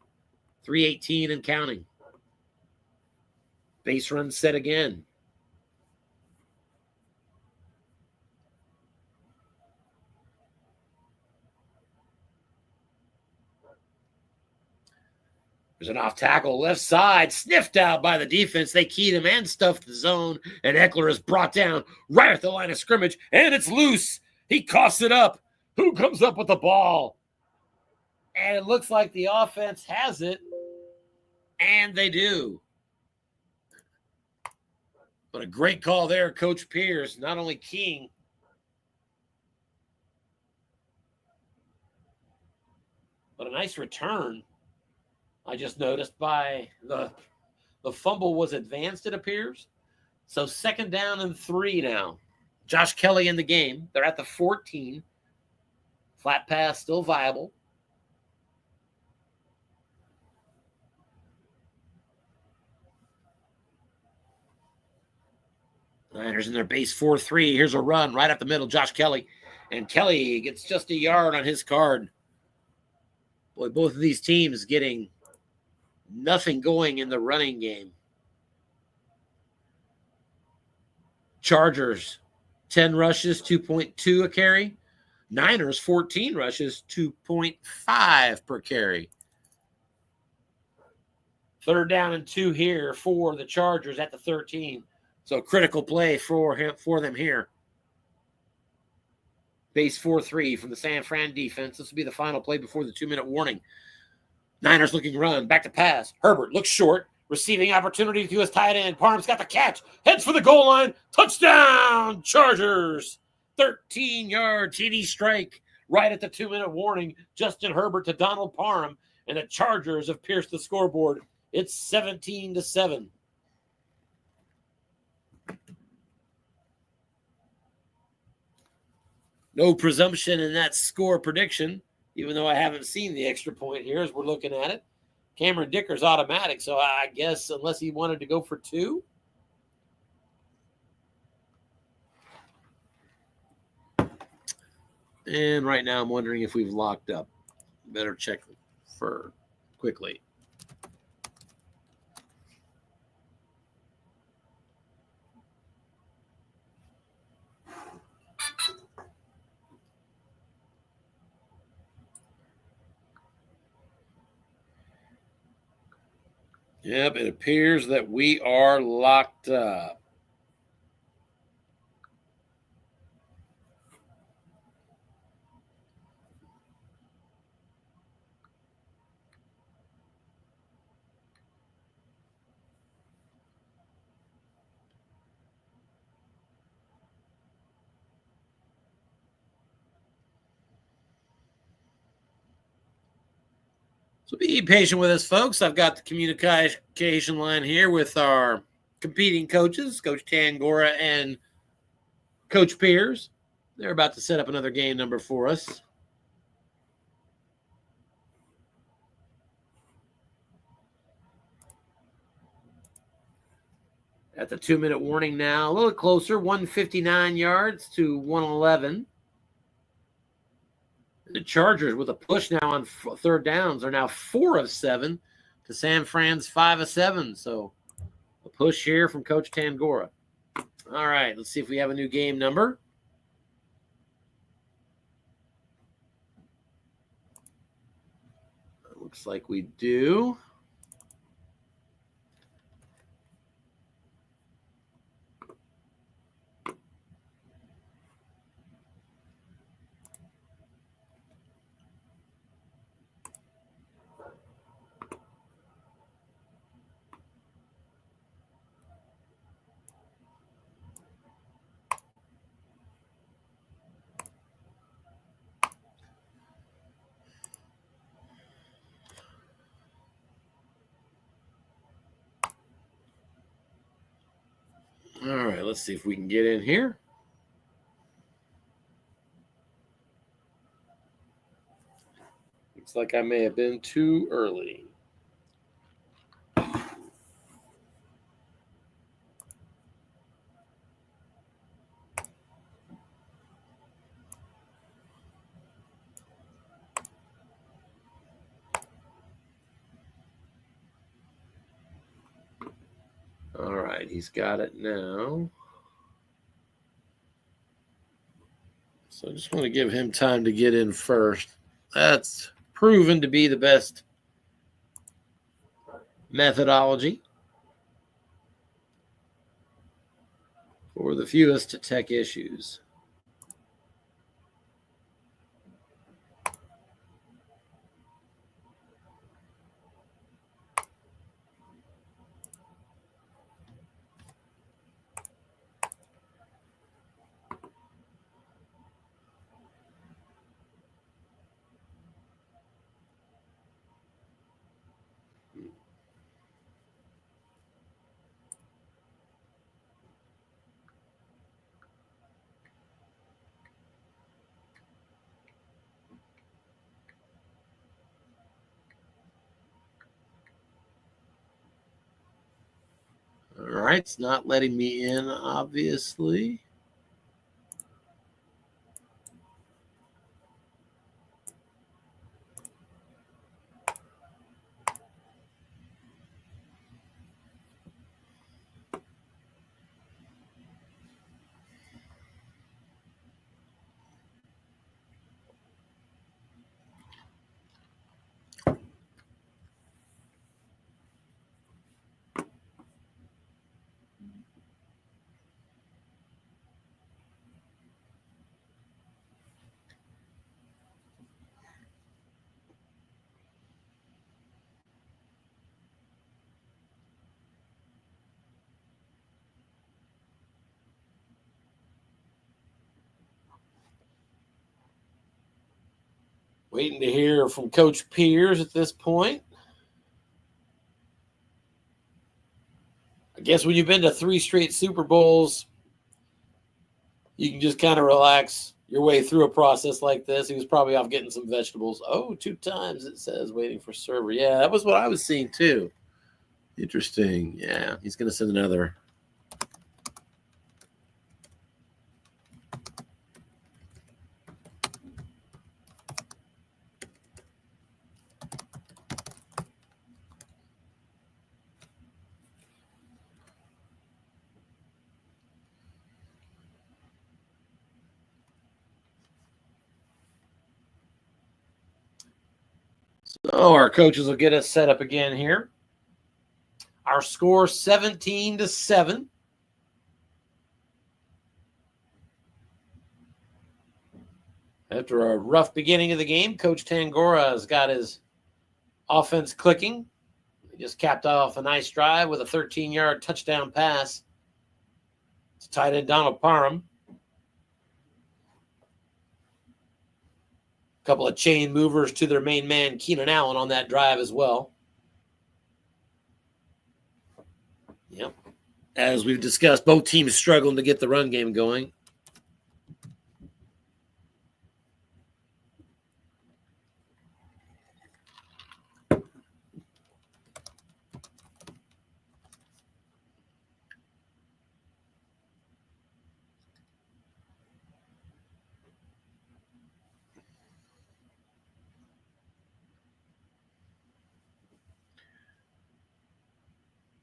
3:18 and counting. Base run set again. There's an off tackle left side, sniffed out by the defense. They keyed him and stuffed the zone, and Eckler is brought down right at the line of scrimmage, and it's loose. He coughs it up. Who comes up with the ball? And it looks like the offense has it, and they do. But a great call there, Coach Pierce, not only keying, but a nice return. I just noticed by the fumble was advanced, it appears. So 2nd down and 3 now. Josh Kelly in the game. They're at the 14. Flat pass still viable. Niners in their base 4-3. Here's a run right up the middle. Josh Kelly. And Kelly gets just a yard on his card. Boy, both of these teams getting nothing going in the running game. Chargers, 10 rushes, 2.2 a carry. Niners, 14 rushes, 2.5 per carry. 3rd down and 2 here for the Chargers at the 13. So critical play for them here. Base 4-3 from the San Fran defense. This will be the final play before the 2-minute warning. Niners looking run. Back to pass. Herbert looks short. Receiving opportunity to his tight end. Parham's got the catch. Heads for the goal line. Touchdown, Chargers. 13-yard TD strike right at the 2-minute warning. Justin Herbert to Donald Parham. And the Chargers have pierced the scoreboard. It's 17-7. No presumption in that score prediction, even though I haven't seen the extra point here as we're looking at it. Cameron Dicker's automatic, so I guess unless he wanted to go for 2. And right now I'm wondering if we've locked up. Better check for quickly. Yep, it appears that we are locked up. So be patient with us, folks. I've got the communication line here with our competing coaches, Coach Tangora and Coach Pierce. They're about to set up another game number for us. At the 2-minute warning now, a little closer, 159 yards to 111. The Chargers with a push now on third downs are now 4 of 7 to San Fran's 5 of 7. So a push here from Coach Tangora. All right, let's see if we have a new game number. Looks like we do. All right, let's see if we can get in here. Looks like I may have been too early. All right, he's got it now. So I just want to give him time to get in first. That's proven to be the best methodology for the fewest tech issues. All right, it's not letting me in, obviously. Waiting to hear from Coach Pierce at this point. I guess when you've been to 3 straight Super Bowls, you can just kind of relax. your way through a process like this. He was probably off getting some vegetables. Oh, 2 times it says waiting for server. Yeah, that was what I was seeing too. Interesting. Yeah, he's going to send another. So our coaches will get us set up again here. Our score 17-7. After a rough beginning of the game, Coach Tangora has got his offense clicking. He just capped off a nice drive with a 13-yard touchdown pass to tight end Donald Parham. A couple of chain movers to their main man, Keenan Allen, on that drive as well. Yep. As we've discussed, both teams struggling to get the run game going.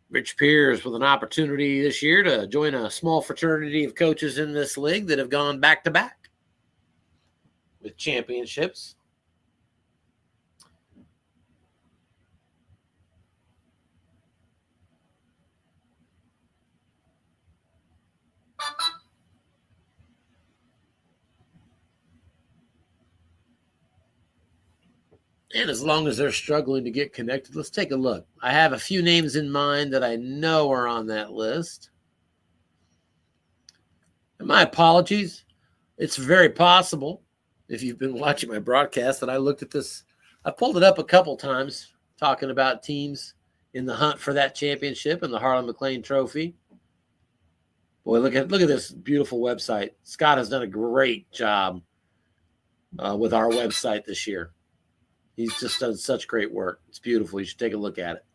Rich Pierce with an opportunity this year to join a small fraternity of coaches in this league that have gone back-to-back with championships. And as long as they're struggling to get connected, let's take a look. I have a few names in mind that I know are on that list. And my apologies. It's very possible, if you've been watching my broadcast, that I looked at this. I pulled it up a couple times talking about teams in the hunt for that championship and the Harlan McLean Trophy. Boy, look at this beautiful website. Scott has done a great job with our website this year. He's just done such great work. It's beautiful. You should take a look at it.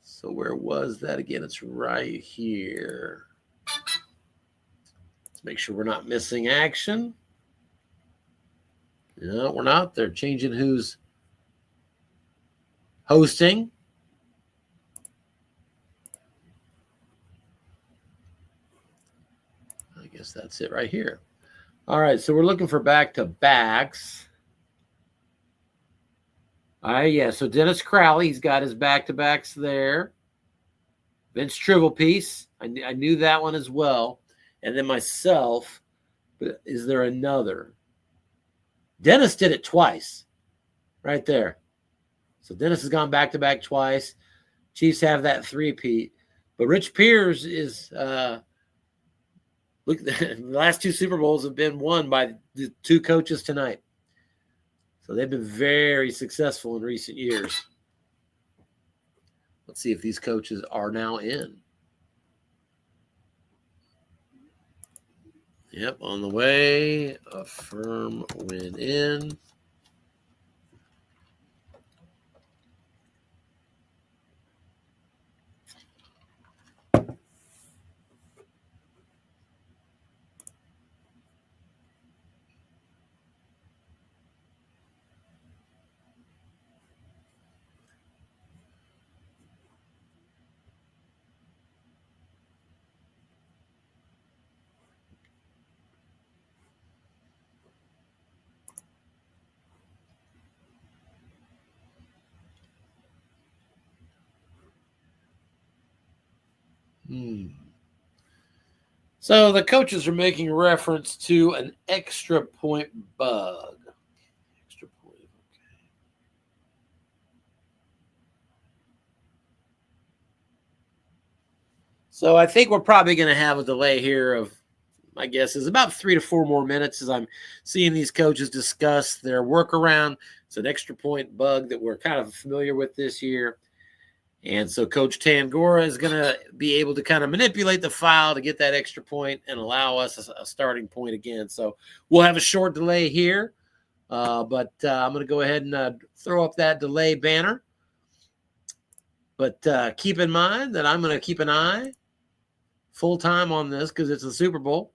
So where was that again? It's right here. Let's make sure we're not missing action. No, we're not. They're changing who's hosting. I guess that's it right here. All right, so we're looking for back-to-backs. Yeah, so Dennis Crowley, he's got his back-to-backs there. Vince Trivelpiece, I knew that one as well. And then myself, but is there another? Dennis did it twice, right there. So Dennis has gone back-to-back twice. Chiefs have that three-peat. But Rich Pierce is look, the last 2 Super Bowls have been won by the 2 coaches tonight. So they've been very successful in recent years. Let's see if these coaches are now in. Yep, on the way. A firm win in. So the coaches are making reference to an extra point bug. Extra point, okay. So I think we're probably going to have a delay here of, my guess is about 3 to 4 more minutes as I'm seeing these coaches discuss their workaround. It's an extra point bug that we're kind of familiar with this year. And so Coach Tangora is going to be able to kind of manipulate the file to get that extra point and allow us a starting point again. So we'll have a short delay here, but I'm going to go ahead and throw up that delay banner. But keep in mind that I'm going to keep an eye full time on this because it's the Super Bowl.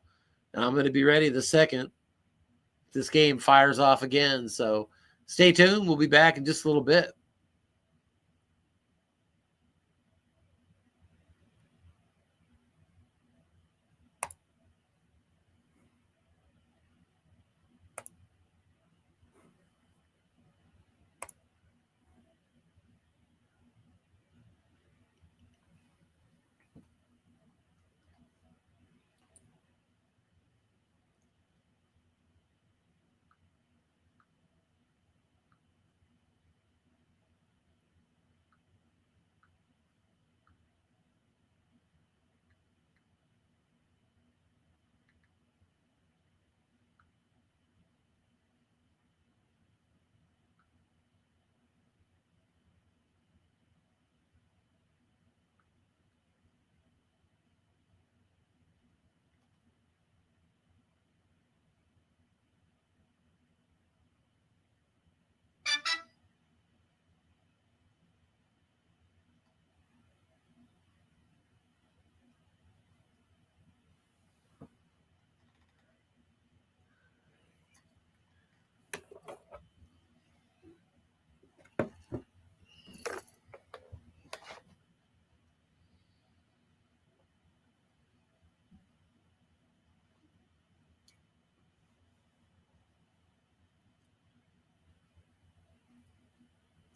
And I'm going to be ready the second this game fires off again. So stay tuned. We'll be back in just a little bit.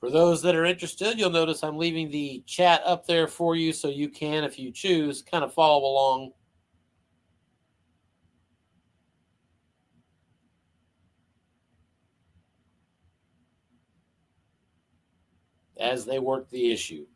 For those that are interested, you'll notice I'm leaving the chat up there for you so you can, if you choose, kind of follow along as they work the issue.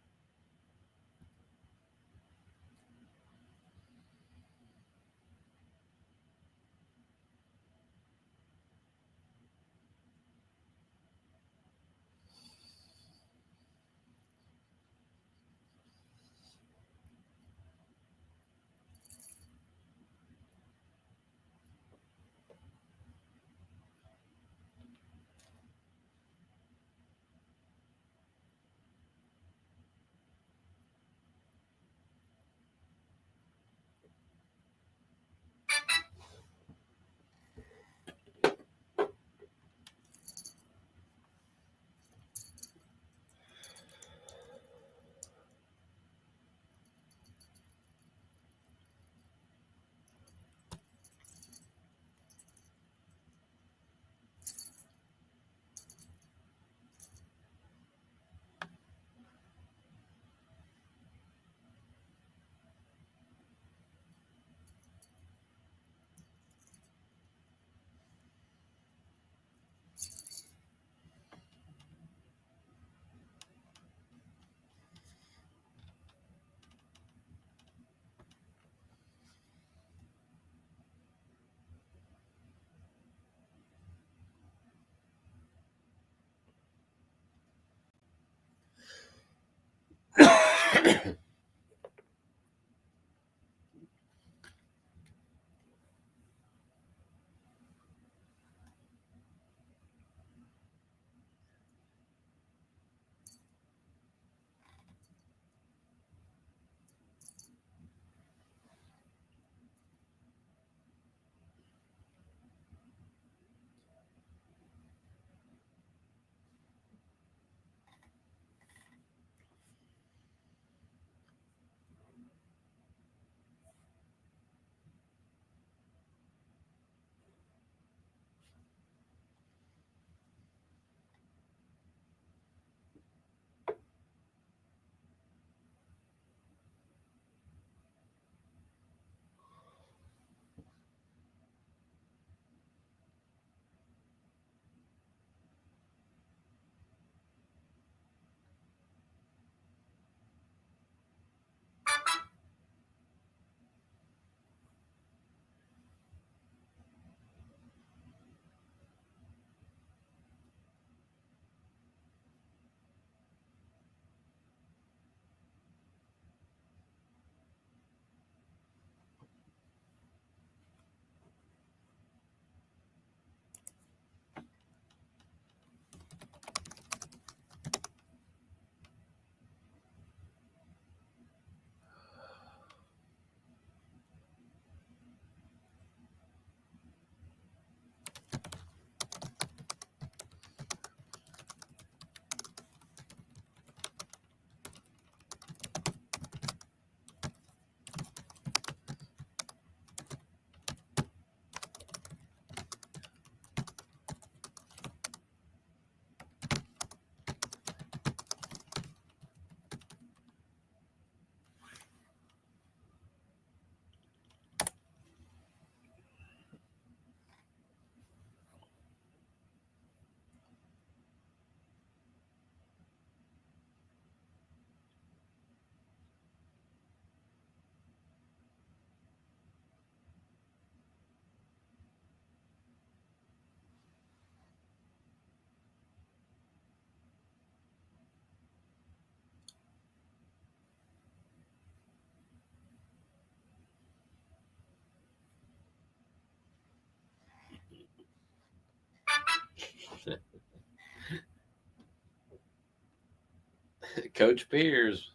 Coach Pierce,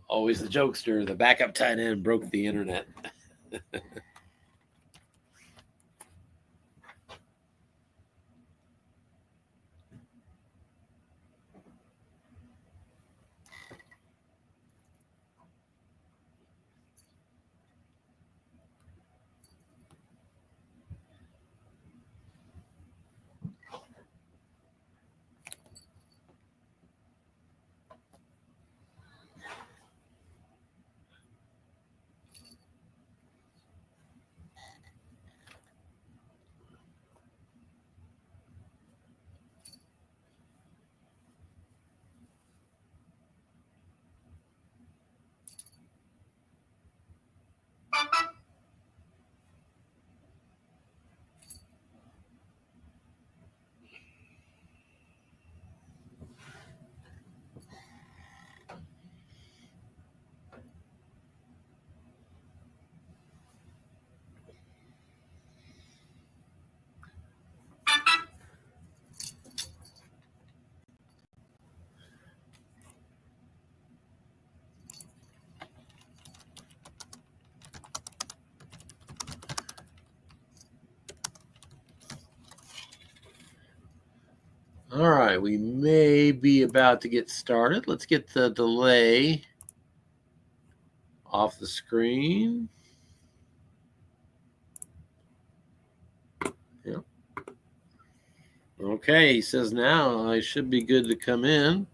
always the jokester, the backup tight end, broke the internet. All right, we may be about to get started. Let's get the delay off the screen. Yep. Okay, he says now I should be good to come in.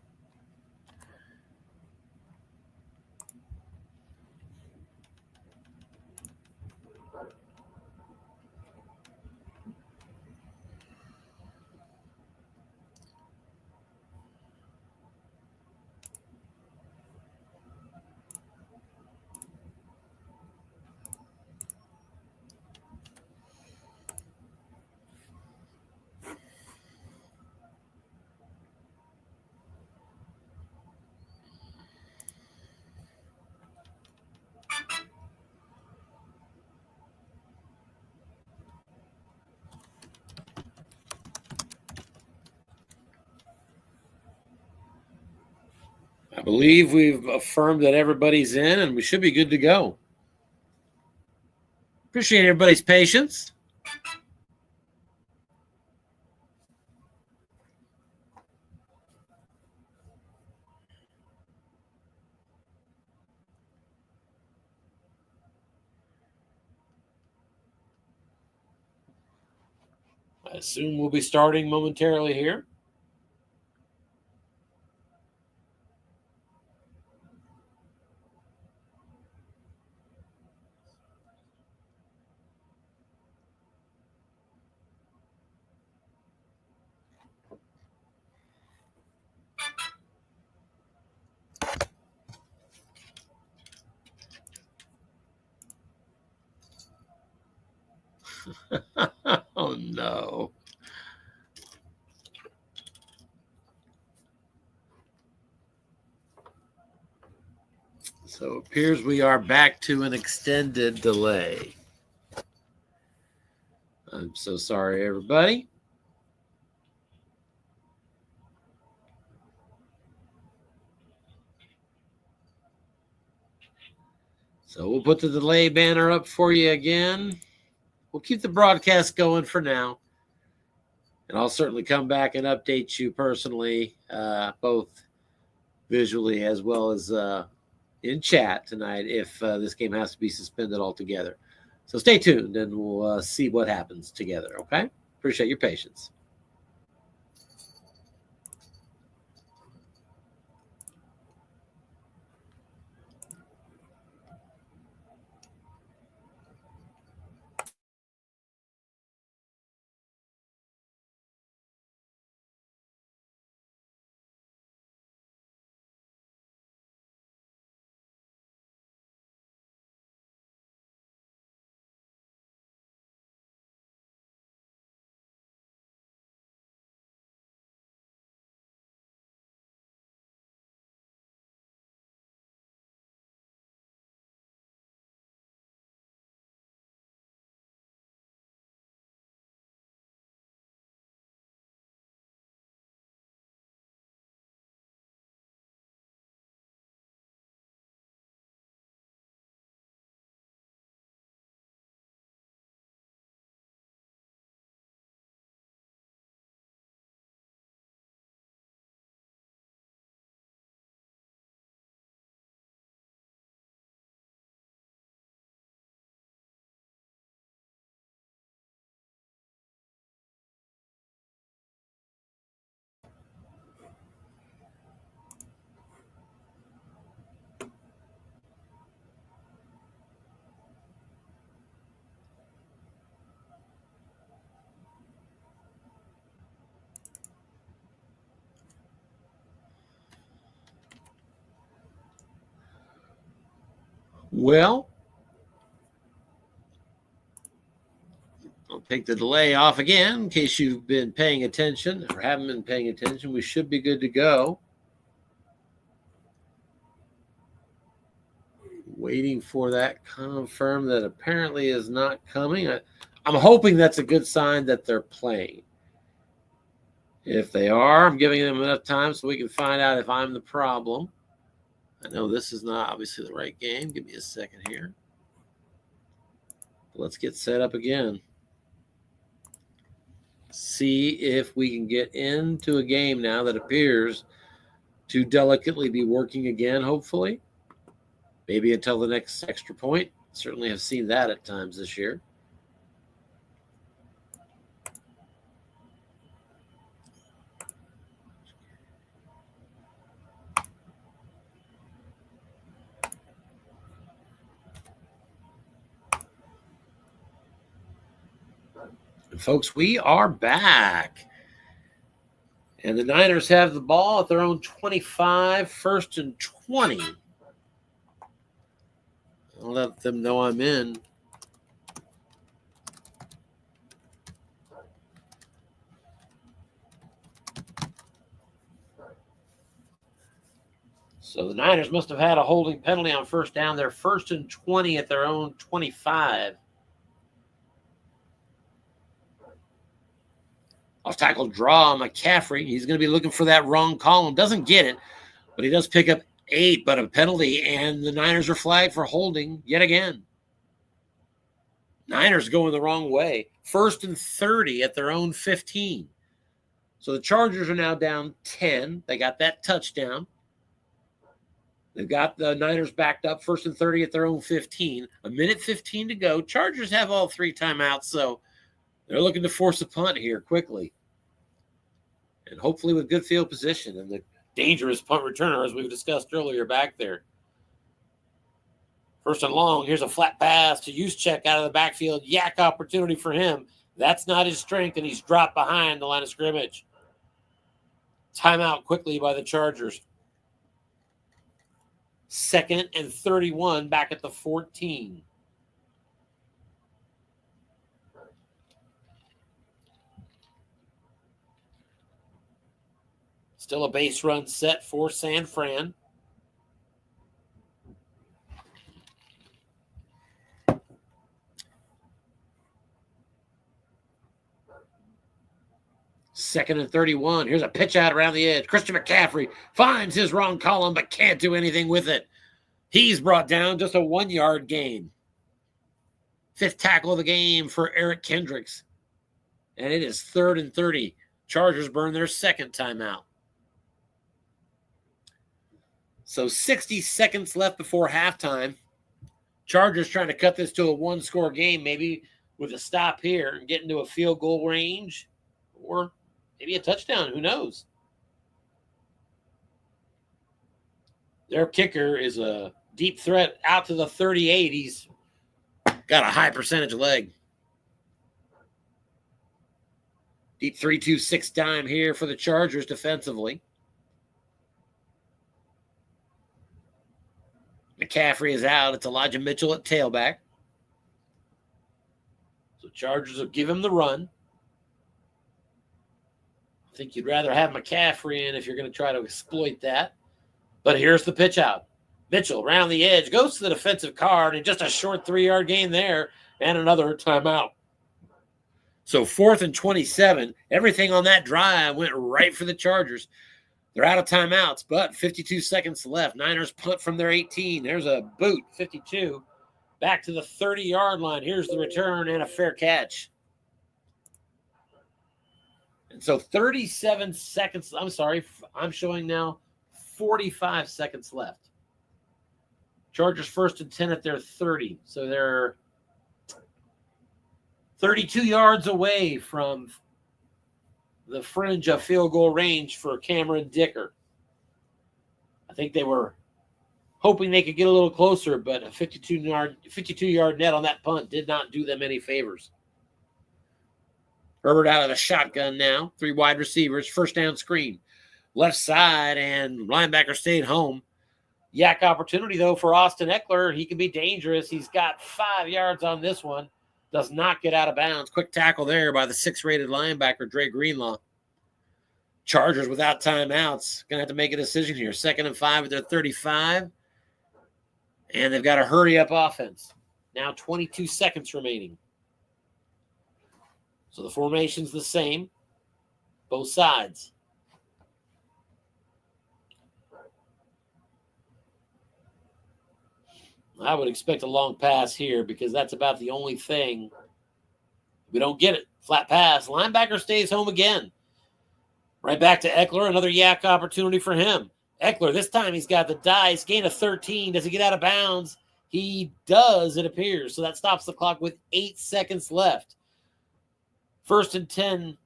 I believe we've affirmed that everybody's in and we should be good to go. Appreciate everybody's patience. I assume we'll be starting momentarily here. Oh, no. So it appears we are back to an extended delay. I'm so sorry, everybody. So we'll put the delay banner up for you again. We'll keep the broadcast going for now. And I'll certainly come back and update you personally, both visually as well as in chat tonight if this game has to be suspended altogether. So stay tuned and we'll see what happens together, okay? Appreciate your patience. Well, I'll take the delay off again in case you've been paying attention or haven't been paying attention. We should be good to go. Waiting for that confirm that apparently is not coming. I'm hoping that's a good sign that they're playing. If they are, I'm giving them enough time so we can find out if I'm the problem. I know this is not obviously the right game. Give me a second here. Let's get set up again. See if we can get into a game now that appears to delicately be working again, hopefully. Maybe until the next extra point. Certainly have seen that at times this year. And folks, we are back. And the Niners have the ball at their own 25, 1st and 20. I'll let them know I'm in. So the Niners must have had a holding penalty on 1st down. They're 1st and 20 at their own 25. Off tackle draw McCaffrey. He's going to be looking for that wrong column. Doesn't get it, but he does pick up 8, but a penalty, and the Niners are flagged for holding yet again. Niners going the wrong way. 1st and 30 at their own 15. So the Chargers are now down 10. They got that touchdown. They've got the Niners backed up 1st and 30 at their own 15. A minute 15 to go. Chargers have all 3 timeouts, so they're looking to force a punt here quickly. And hopefully with good field position and the dangerous punt returner, as we've discussed earlier, back there. 1st and long. Here's a flat pass to Juszczyk out of the backfield. Yak opportunity for him. That's not his strength, and he's dropped behind the line of scrimmage. Timeout quickly by the Chargers. 2nd and 31 back at the 14. Still a base run set for San Fran. Second and 31. Here's a pitch out around the edge. Christian McCaffrey finds his wrong column but can't do anything with it. He's brought down just a 1-yard gain. 5th tackle of the game for Eric Kendricks. And it is 3rd and 30. Chargers burn their 2nd timeout. So 60 seconds left before halftime. Chargers trying to cut this to a 1-score game, maybe with a stop here and get into a field goal range or maybe a touchdown. Who knows? Their kicker is a deep threat out to the 38. He's got a high percentage leg. Deep 3-2-6 dime here for the Chargers defensively. McCaffrey is out. It's Elijah Mitchell at tailback. So Chargers will give him the run. I think you'd rather have McCaffrey in if you're going to try to exploit that. But here's the pitch out. Mitchell around the edge, goes to the defensive card, and just a short 3-yard gain there and another timeout. So 4th and 27. Everything on that drive went right for the Chargers. They're out of timeouts, but 52 seconds left. Niners punt from their 18. There's a boot, 52. Back to the 30-yard line. Here's the return and a fair catch. And so 37 seconds. I'm sorry. I'm showing now 45 seconds left. Chargers 1st and 10 at their 30. So they're 32 yards away from the fringe of field goal range for Cameron Dicker. I think they were hoping they could get a little closer, but a 52-yard net on that punt did not do them any favors. Herbert out of the shotgun now. 3 wide receivers. 1st down screen. Left side, and linebacker stayed home. Yak opportunity, though, for Austin Eckler. He can be dangerous. He's got 5 yards on this one. Does not get out of bounds. Quick tackle there by the 6th-rated linebacker, Dre Greenlaw. Chargers without timeouts. Going to have to make a decision here. 2nd and 5 at their 35. And they've got a hurry-up offense. Now 22 seconds remaining. So the formation's the same. Both sides. I would expect a long pass here because that's about the only thing. We don't get it. Flat pass. Linebacker stays home again. Right back to Eckler. Another yak opportunity for him. Eckler, this time he's got the dice. Gain of 13. Does he get out of bounds? He does, it appears. So that stops the clock with 8 seconds left. 1st and 10.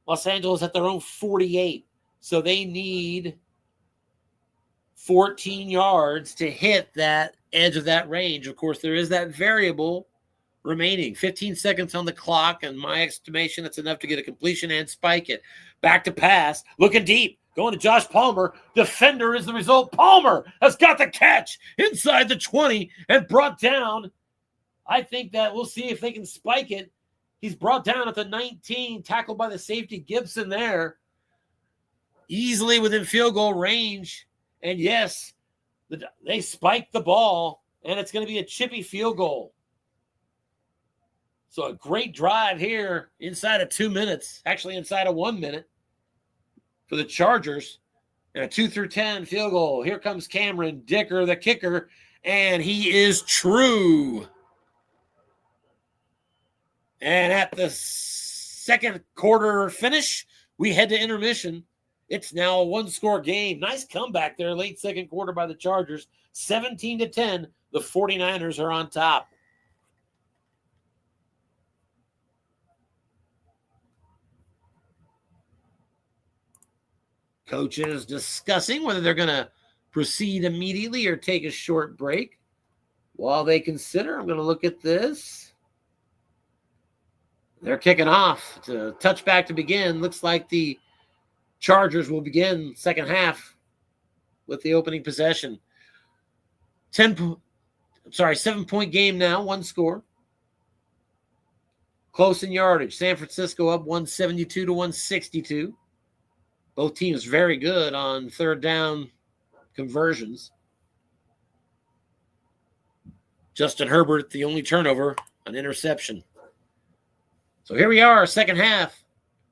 Los Angeles at their own 48. So they need 14 yards to hit that edge of that range. Of course, there is that variable remaining. 15 seconds on the clock, and my estimation, that's enough to get a completion and spike it. Back to pass, looking deep, going to Josh Palmer. Defender is the result. Palmer has got the catch inside the 20 and brought down. I think that we'll see if they can spike it. He's brought down at the 19, tackled by the safety Gibson there. Easily within field goal range. And yes, they spiked the ball, and it's going to be a chippy field goal. So a great drive here inside of 2 minutes, actually inside of 1 minute for the Chargers. And a 2 through 10 field goal. Here comes Cameron Dicker, the kicker, and he is true. And at the second quarter finish, we head to intermission. It's now a 1-score game. Nice comeback there, late second quarter by the Chargers. 17-10, the 49ers are on top. Coaches discussing whether they're going to proceed immediately or take a short break. While they consider, I'm going to look at this. They're kicking off to touchback to begin. Looks like the Chargers will begin second half with the opening possession. 7-point game now, 1 score. Close in yardage. San Francisco up 172-162. Both teams very good on third down conversions. Justin Herbert, the only turnover, an interception. So here we are, second half.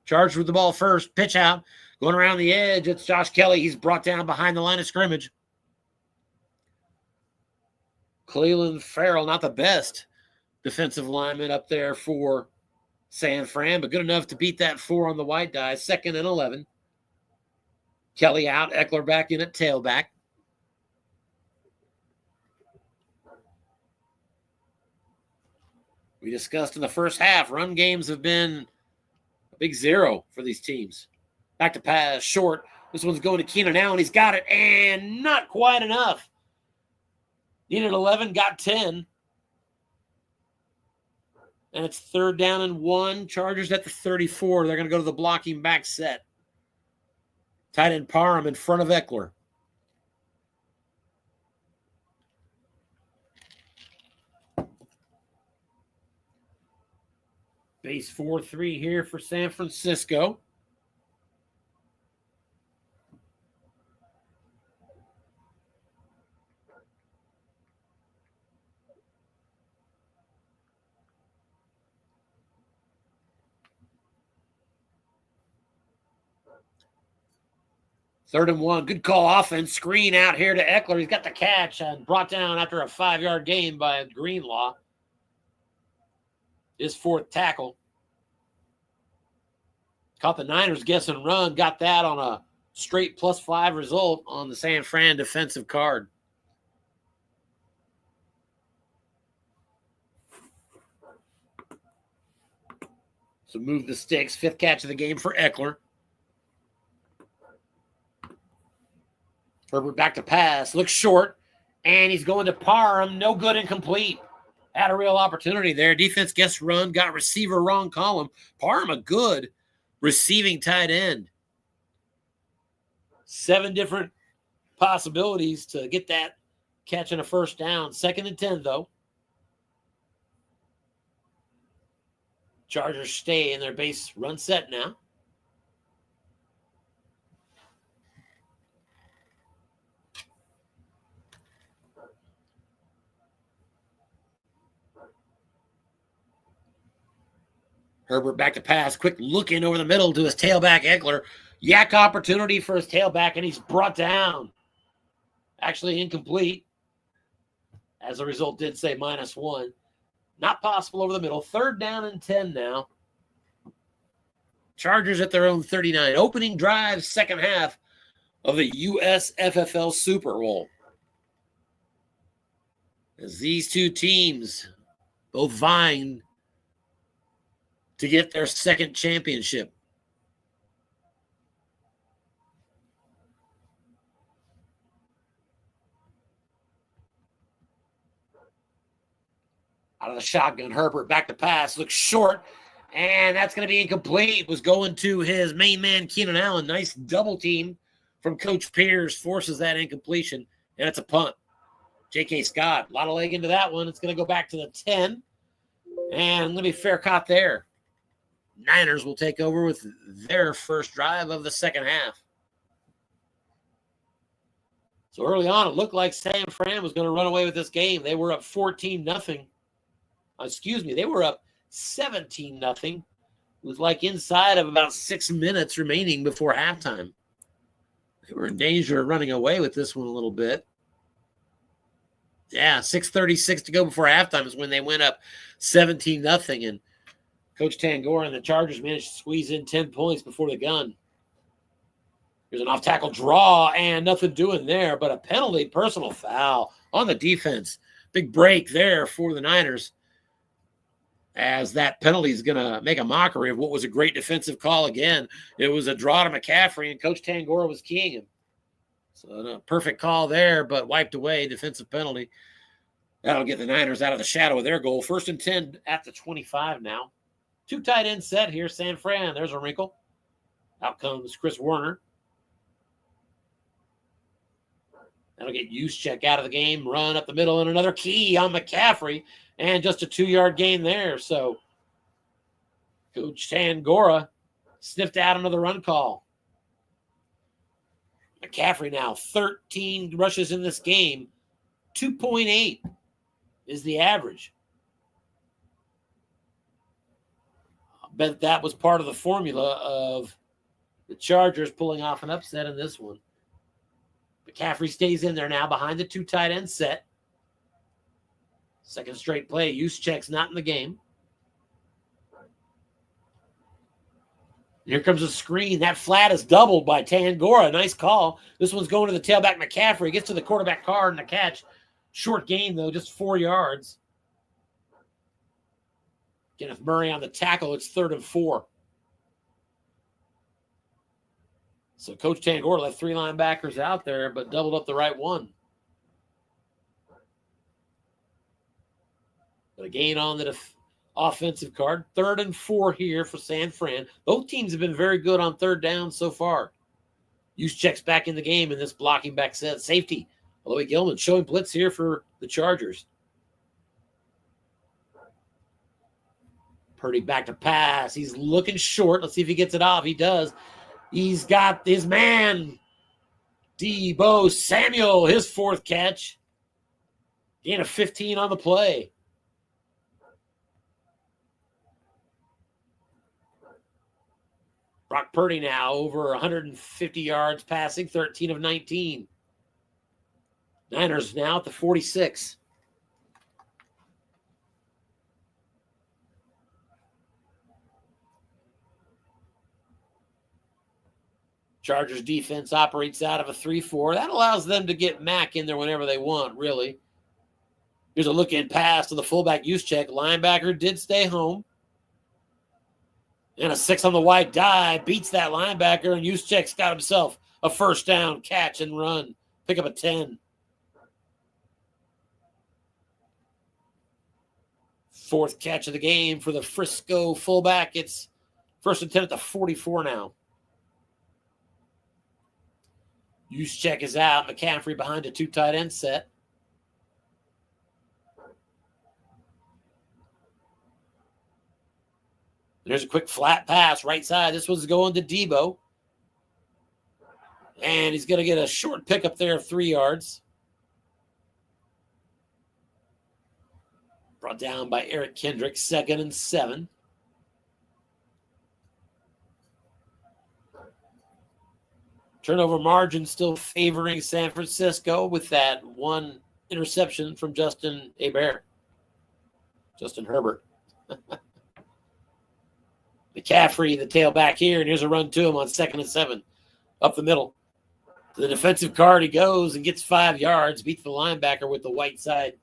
Charged with the ball first. Pitch out. Going around the edge. It's Josh Kelly. He's brought down behind the line of scrimmage. Cleveland Farrell, not the best defensive lineman up there for San Fran, but good enough to beat that 4 on the white die. 2nd and 11. Kelly out. Eckler back in at tailback. We discussed in the first half, run games have been a big 0 for these teams. Back to pass, short. This one's going to Keenan Allen. He's got it, and not quite enough. Needed 11, got 10. And it's 3rd down and 1. Chargers at the 34. They're going to go to the blocking back set. Tight end Parham in front of Eckler. Base 4-3 here for San Francisco. Third and 1. Good call offense. Screen out here to Eckler. He's got the catch and brought down after a 5-yard gain by Greenlaw. His 4th tackle. Caught the Niners guessing run. Got that on a straight +5 result on the San Fran defensive card. So move the sticks. 5th catch of the game for Eckler. Herbert back to pass. Looks short. And he's going to Parham. No good, incomplete. Had a real opportunity there. Defense guessed run. Got receiver wrong column. Parham a good receiving tight end. 7 different possibilities to get that catching a first down. 2nd and 10, though. Chargers stay in their base run set now. Herbert back to pass. Quick look in over the middle to his tailback, Eckler. Yak opportunity for his tailback, and he's brought down. Actually incomplete. As a result, did say -1. Not possible over the middle. 3rd down and 10 now. Chargers at their own 39. Opening drive, second half of the USFFL Super Bowl. As these two teams both vying to get their second championship. Out of the shotgun, Herbert back to pass, looks short, and that's going to be incomplete. Was going to his main man, Keenan Allen. Nice double team from Coach Pierce, forces that incompletion, and it's a punt. J.K. Scott, a lot of leg into that one. It's going to go back to the 10, and let me fair caught there. Niners will take over with their first drive of the second half. So early on, it looked like San Fran was going to run away with this game. They were up 14-0. They were up 17-0 with like inside of about 6 minutes remaining before halftime. They were in danger of running away with this one a little bit. Yeah, 6:36 to go before halftime is when they went up 17-0, and Coach Tangora and the Chargers managed to squeeze in 10 points before the gun. There's an off-tackle draw and nothing doing there, but a penalty, personal foul on the defense. Big break there for the Niners, as that penalty is going to make a mockery of what was a great defensive call again. It was a draw to McCaffrey, and Coach Tangora was keying him. So a perfect call there, but wiped away, defensive penalty. That'll get the Niners out of the shadow of their goal. 1st and 10 at the 25 now. 2 tight end set here, San Fran. There's a wrinkle. Out comes Chris Werner. That'll get Juszczyk out of the game, run up the middle, and another key on McCaffrey, and just a 2-yard gain there. So Coach Tangora sniffed out another run call. McCaffrey now 13 rushes in this game. 2.8 is the average. I bet that was part of the formula of the Chargers pulling off an upset in this one. McCaffrey stays in there now behind the 2 tight end set. Second straight play. Juszczyk's not in the game. Here comes a screen. That flat is doubled by Tangora. Nice call. This one's going to the tailback McCaffrey. Gets to the quarterback card and the catch. Short gain, though, just 4 yards. Kenneth Murray on the tackle. It's 3rd and 4. So Coach Tangora left 3 linebackers out there, but doubled up the right one. But a gain on the offensive card. 3rd and 4 here for San Fran. Both teams have been very good on 3rd down so far. Juszczyk's back in the game in this blocking back set. Safety. Aloy Gilman showing blitz here for the Chargers. Purdy back to pass. He's looking short. Let's see if he gets it off. He does. He's got his man, Deebo Samuel, his 4th catch. Gain of 15 on the play. Brock Purdy now over 150 yards passing, 13 of 19. Niners now at the 46. Chargers defense operates out of a 3-4. That allows them to get Mack in there whenever they want, really. Here's a look-in pass to the fullback Juszczyk. Linebacker did stay home. And a 6 on the wide dive. Beats that linebacker, and Juszczyk's got himself a first down catch and run. Pick up a 10. 4th catch of the game for the Frisco fullback. It's 1st and 10 at the 44 now. Juszczyk is out. McCaffrey behind a 2 tight end set. There's a quick flat pass right side. This one's going to Debo. And he's going to get a short pickup there of 3 yards. Brought down by Eric Kendrick, 2nd and 7. Turnover margin still favoring San Francisco with that one interception from Justin Herbert. McCaffrey, the tailback here, and here's a run to him on 2nd and 7. Up the middle. To the defensive card he goes and gets 5 yards, beats the linebacker with the white side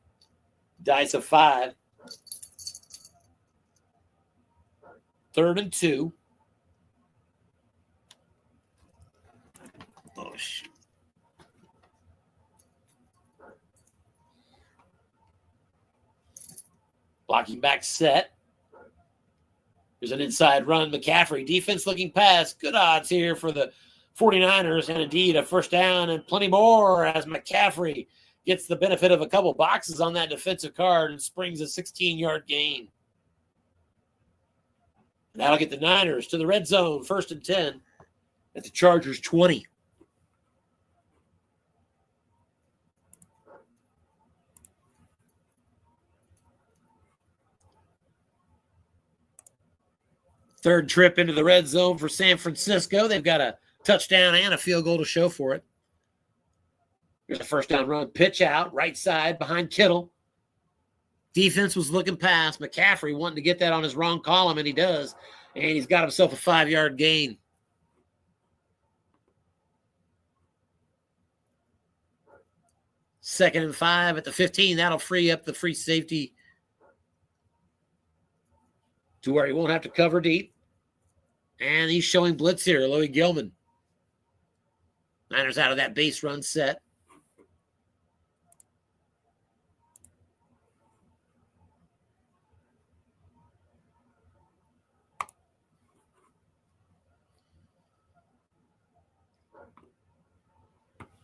dice of 5. 3rd and 2. Oh, shoot. Blocking back set. There's an inside run. McCaffrey, defense looking pass. Good odds here for the 49ers, and indeed a first down and plenty more as McCaffrey gets the benefit of a couple boxes on that defensive card and springs a 16-yard gain. And that'll get the Niners to the red zone, 1st and 10 at the Chargers 20. Third trip into the red zone for San Francisco. They've got a touchdown and a field goal to show for it. Here's a first down run. Pitch out, right side behind Kittle. Defense was looking past. McCaffrey wanting to get that on his wrong column, and he does. And he's got himself a 5-yard gain. Second and 5 at the 15. That'll free up the free safety to where he won't have to cover deep. And he's showing blitz here, Louis Gilman. Niners out of that base run set.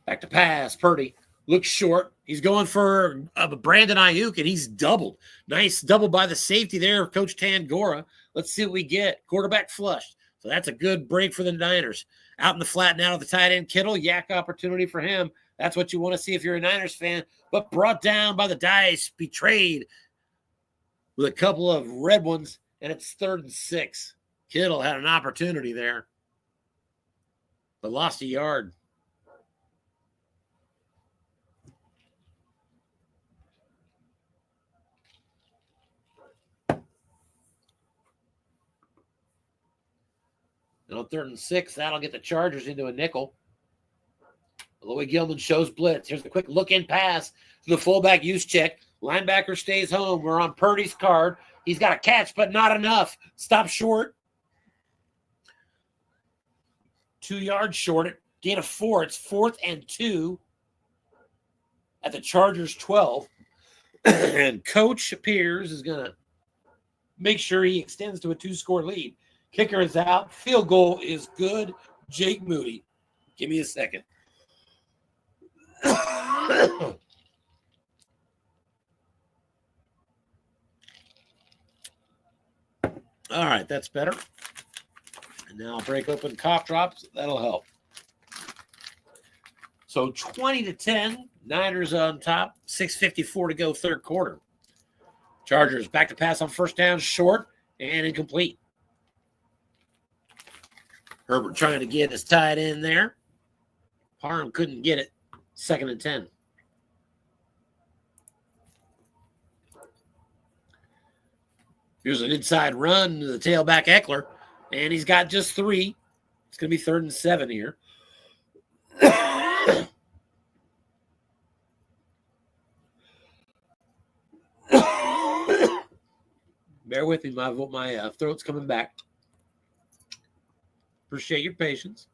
Back to pass. Purdy looks short. He's going for Brandon Ayuk, and he's doubled. Nice double by the safety there, Coach Tangora. Let's see what we get. Quarterback flushed. So that's a good break for the Niners. Out in the flat now to the tight end, Kittle. Yak opportunity for him. That's what you want to see if you're a Niners fan. But brought down by the dice, betrayed with a couple of red ones, and it's 3rd and 6. Kittle had an opportunity there, but lost a yard. And on 3rd and 6, that'll get the Chargers into a nickel. Louis Gilman shows blitz. Here's a quick look-in pass to the fullback use check. Linebacker stays home. We're on Purdy's card. He's got a catch, but not enough. Stop short. 2 yards short. Gain of 4. It's 4th and 2 at the Chargers 12. And Coach Pierce is going to make sure he extends to a 2-score lead. Kicker is out. Field goal is good. Jake Moody. Give me a second. All right, that's better. And now I'll break open cough drops. That'll help. So 20-10. Niners on top. 6:54 to go, 3rd quarter. Chargers back to pass on first down, short and incomplete. Herbert trying to get his tight end there. Parham couldn't get it. 2nd and 10. Here's an inside run to the tailback Eckler, and he's got just 3. It's going to be 3rd and 7 here. Bear with me, my throat's coming back. Appreciate your patience.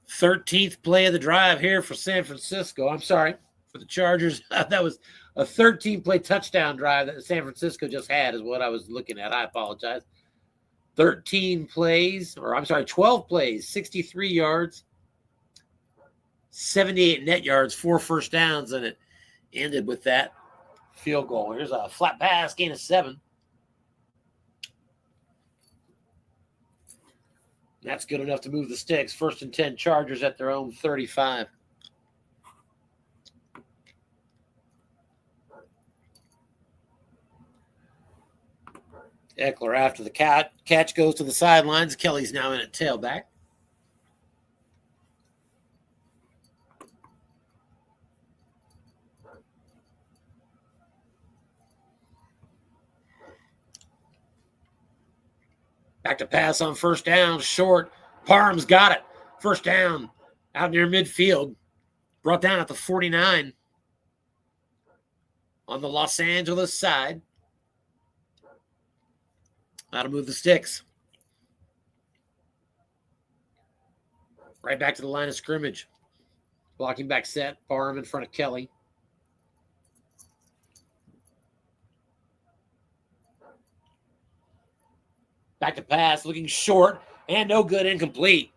13th play of the drive here for San Francisco. I'm sorry, for the Chargers. That was a 13-play touchdown drive that San Francisco just had is what I was looking at. I apologize. 12 plays, 63 yards, 78 net yards, 4 first downs, and it ended with that field goal. Here's a flat pass, gain of 7. That's good enough to move the sticks. 1st and 10, Chargers at their own 35. Eckler after the catch goes to the sidelines. Kelly's now in at tailback. Back to pass on 1st down, short. Parham's got it. 1st down, out near midfield. Brought down at the 49 on the Los Angeles side. How to move the sticks. Right back to the line of scrimmage. Blocking back set. Parham in front of Kelly. Back to pass, looking short, and no good, incomplete.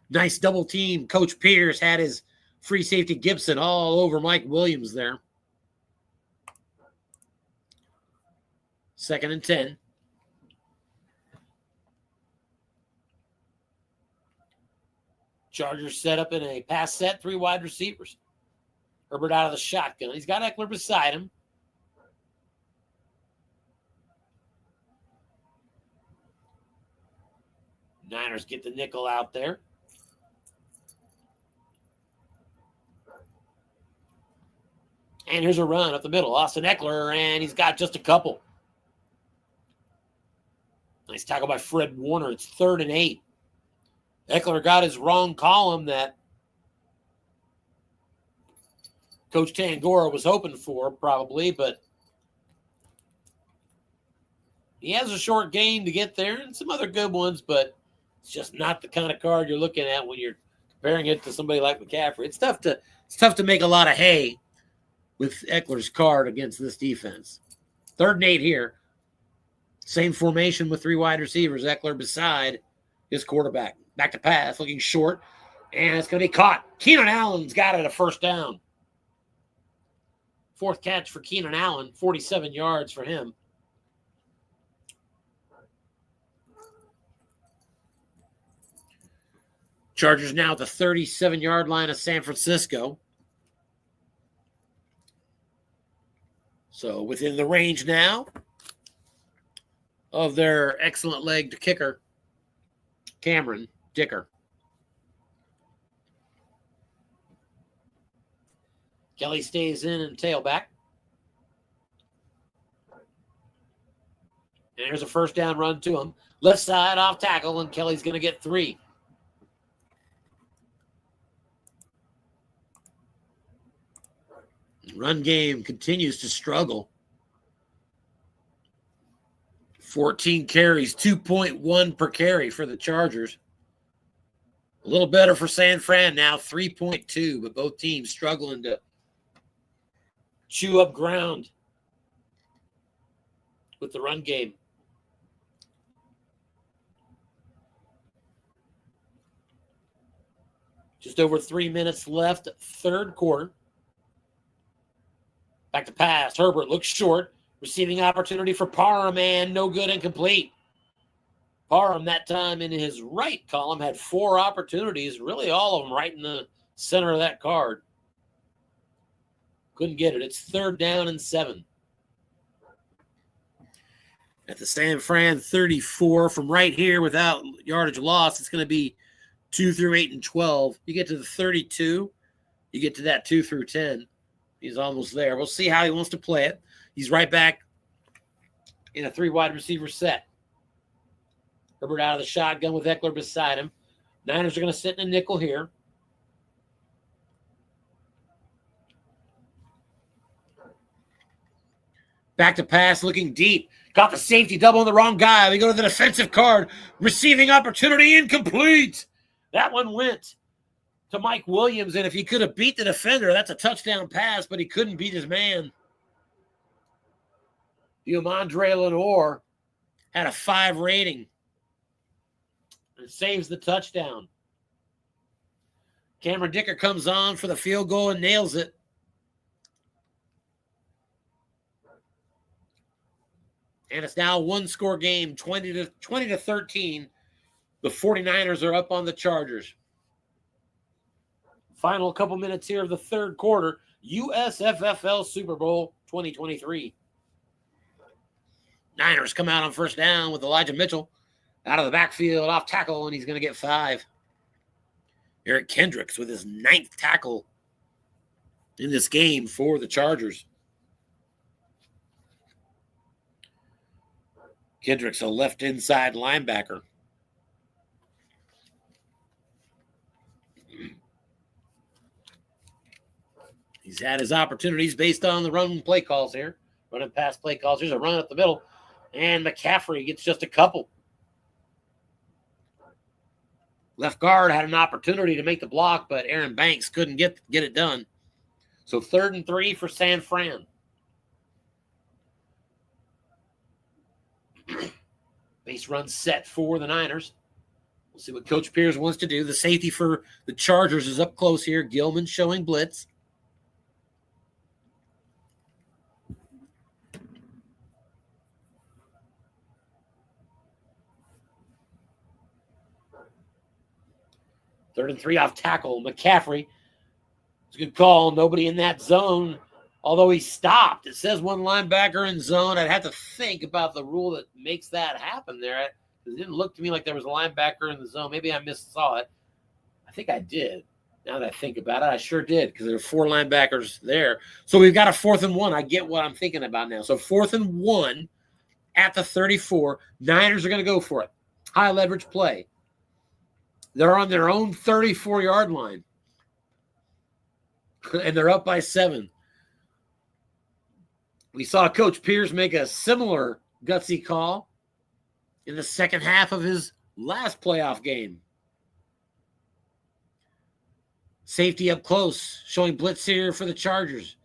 Nice double team. Coach Pierce had his free safety Gibson all over Mike Williams there. 2nd and 10. Chargers set up in a pass set, 3 wide receivers. Herbert out of the shotgun. He's got Eckler beside him. Niners get the nickel out there. And here's a run up the middle. Austin Eckler, and he's got just a couple. Nice tackle by Fred Warner. It's 3rd and 8. Eckler got his wrong column that Coach Tangora was hoping for, probably, but he has a short game to get there and some other good ones, but it's just not the kind of card you're looking at when you're comparing it to somebody like McCaffrey. It's tough to make a lot of hay with Eckler's card against this defense. 3rd and 8 here. Same formation with 3 wide receivers. Eckler beside his quarterback. Back to pass, looking short, and it's going to be caught. Keenan Allen's got it, a 1st down. 4th catch for Keenan Allen, 47 yards for him. Chargers now at the 37-yard line of San Francisco. So within the range now of their excellent-legged kicker, Cameron Dicker. Kelly stays in and tailback. And here's a 1st down run to him. Left side off tackle, and Kelly's going to get 3. Run game continues to struggle. 14 carries, 2.1 per carry for the Chargers. A little better for San Fran now, 3.2, but both teams struggling to chew up ground with the run game. Just over 3 minutes left, 3rd quarter. Back to pass. Herbert looks short. Receiving opportunity for Parham, and no good, incomplete. Parham that time in his right column had 4 opportunities, really all of them right in the center of that card. Couldn't get it. It's 3rd down and 7. At the San Fran 34, from right here without yardage loss, it's going to be 2 through 8 and 12. You get to the 32, you get to that 2 through 10. He's almost there. We'll see how he wants to play it. He's right back in a 3 wide receiver set. Herbert out of the shotgun with Eckler beside him. Niners are going to sit in a nickel here. Back to pass, looking deep. Got the safety double on the wrong guy. We go to the defensive card. Receiving opportunity, incomplete. That one went to Mike Williams, and if he could have beat the defender, that's a touchdown pass, but he couldn't beat his man. Diomandre Lenoir had a 5 rating. And saves the touchdown. Cameron Dicker comes on for the field goal and nails it. And it's now a one-score game, 20 to 13. The 49ers are up on the Chargers. Final couple minutes here of the third quarter. USFFL Super Bowl 2023. Niners come out on first down with Elijah Mitchell out of the backfield, off tackle, and he's going to get 5. Eric Kendricks with his 9th tackle in this game for the Chargers. Kendricks, a left inside linebacker. He's had his opportunities based on the run play calls here. Running pass play calls. Here's a run up the middle. And McCaffrey gets just a couple. Left guard had an opportunity to make the block, but Aaron Banks couldn't get it done. So 3rd and 3 for San Fran. Base run set for the Niners. We'll see what Coach Pierce wants to do. The safety for the Chargers is up close here. Gilman showing blitz. Third and 3 off tackle. McCaffrey. It's a good call. Nobody in that zone, although he stopped. It says one linebacker in zone. I'd have to think about the rule that makes that happen there. It didn't look to me like there was a linebacker in the zone. Maybe I missaw it. I think I did. Now that I think about it, I sure did, because there were 4 linebackers there. So we've got a 4th and 1. I get what I'm thinking about now. So 4th and 1 at the 34. Niners are going to go for it. High leverage play. They're on their own 34-yard line. And they're up by 7. We saw Coach Pierce make a similar gutsy call in the second half of his last playoff game. Safety up close, showing blitz here for the Chargers.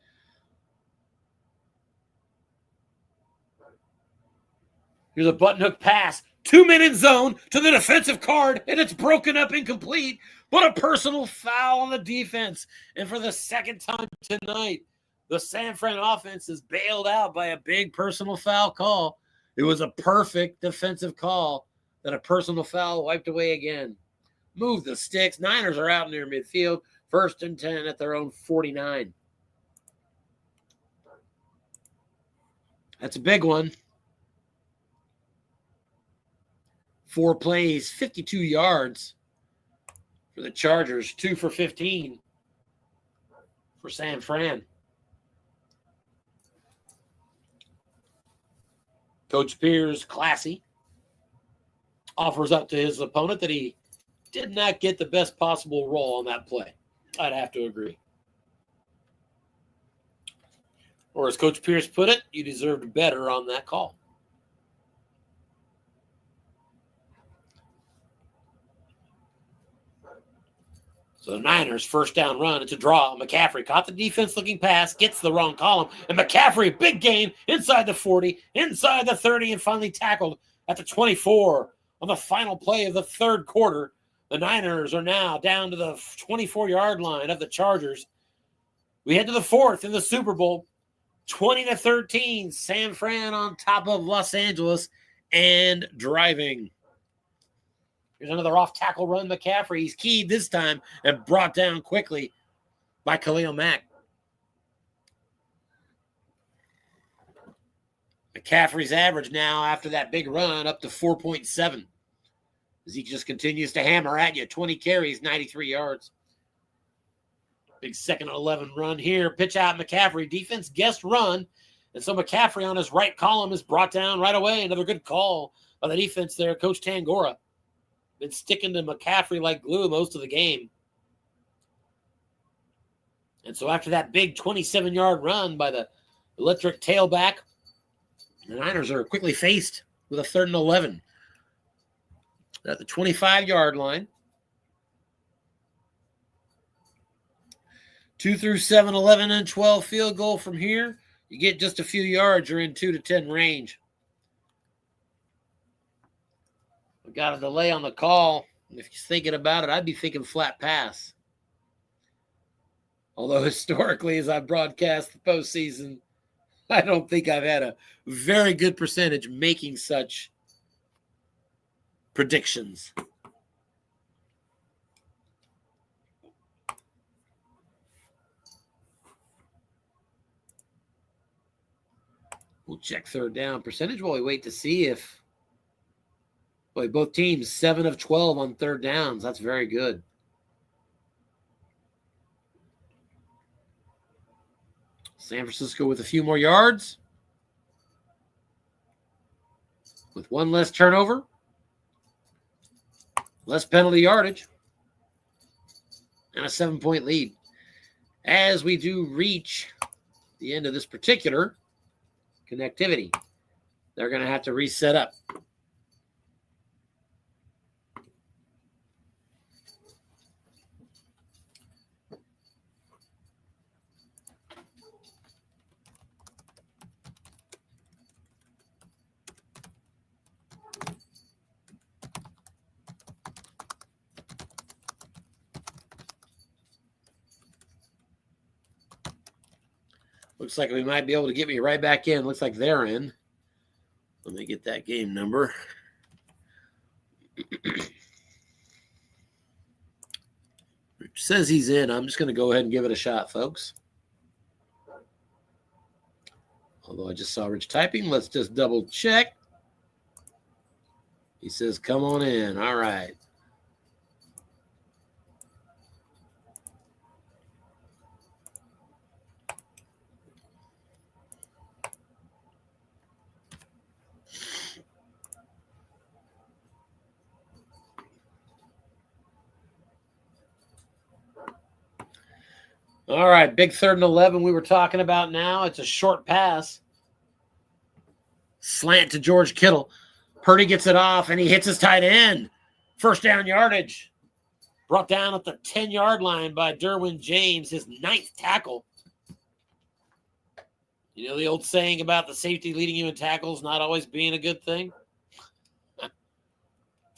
Here's a button hook pass. 2-men in zone to the defensive card, and it's broken up incomplete, but a personal foul on the defense. And for the second time tonight, the San Fran offense is bailed out by a big personal foul call. It was a perfect defensive call that a personal foul wiped away again. Move the sticks. Niners are out near midfield. 1st and 10 at their own 49. That's a big one. 4 plays, 52 yards for the Chargers. 2 for 15 for San Fran. Coach Pierce, classy, offers up to his opponent that he did not get the best possible role on that play. I'd have to agree. Or as Coach Pierce put it, you deserved better on that call. So the Niners, first down run. It's a draw. McCaffrey caught the defense-looking pass, gets the wrong column, and McCaffrey, big gain, inside the 40, inside the 30, and finally tackled at the 24 on the final play of the third quarter. The Niners are now down to the 24-yard line of the Chargers. We head to the 4th in the Super Bowl. 20-13, San Fran on top of Los Angeles and driving. Here's another off-tackle run. McCaffrey, he's keyed this time and brought down quickly by Khalil Mack. McCaffrey's average now after that big run up to 4.7. As he just continues to hammer at you. 20 carries, 93 yards. Big 2nd and 11 run here. Pitch out McCaffrey. Defense guessed run. And so McCaffrey on his right column is brought down right away. Another good call by the defense there. Coach Tangora. Been sticking to McCaffrey like glue most of the game. And so after that big 27-yard run by the electric tailback, the Niners are quickly faced with a 3rd and 11 at the 25-yard line. 2 through 7, 11, and 12 field goal from here. You get just a few yards, you're in 2 to 10 range. We got a delay on the call. If you're thinking about it, I'd be thinking flat pass. Although historically, as I broadcast the postseason, I don't think I've had a very good percentage making such predictions. We'll check third down percentage while we wait to see if both teams 7 of 12 on third downs. That's very good. San Francisco with a few more yards, with one less turnover, less penalty yardage, and a 7-point lead. As we do reach the end of this particular connectivity, they're going to have to reset up. Looks like we might be able to get me right back in. Looks like they're in. Let me get that game number. Rich says he's in. I'm just going to go ahead and give it a shot, folks. Although I just saw Rich typing. Let's just double check. He says, come on in. All right. All right, big 3rd and 11 we were talking about now. It's a short pass. Slant to George Kittle. Purdy gets it off, and he hits his tight end. First down yardage. Brought down at the 10-yard line by Derwin James, his 9th tackle. You know the old saying about the safety leading you in tackles not always being a good thing?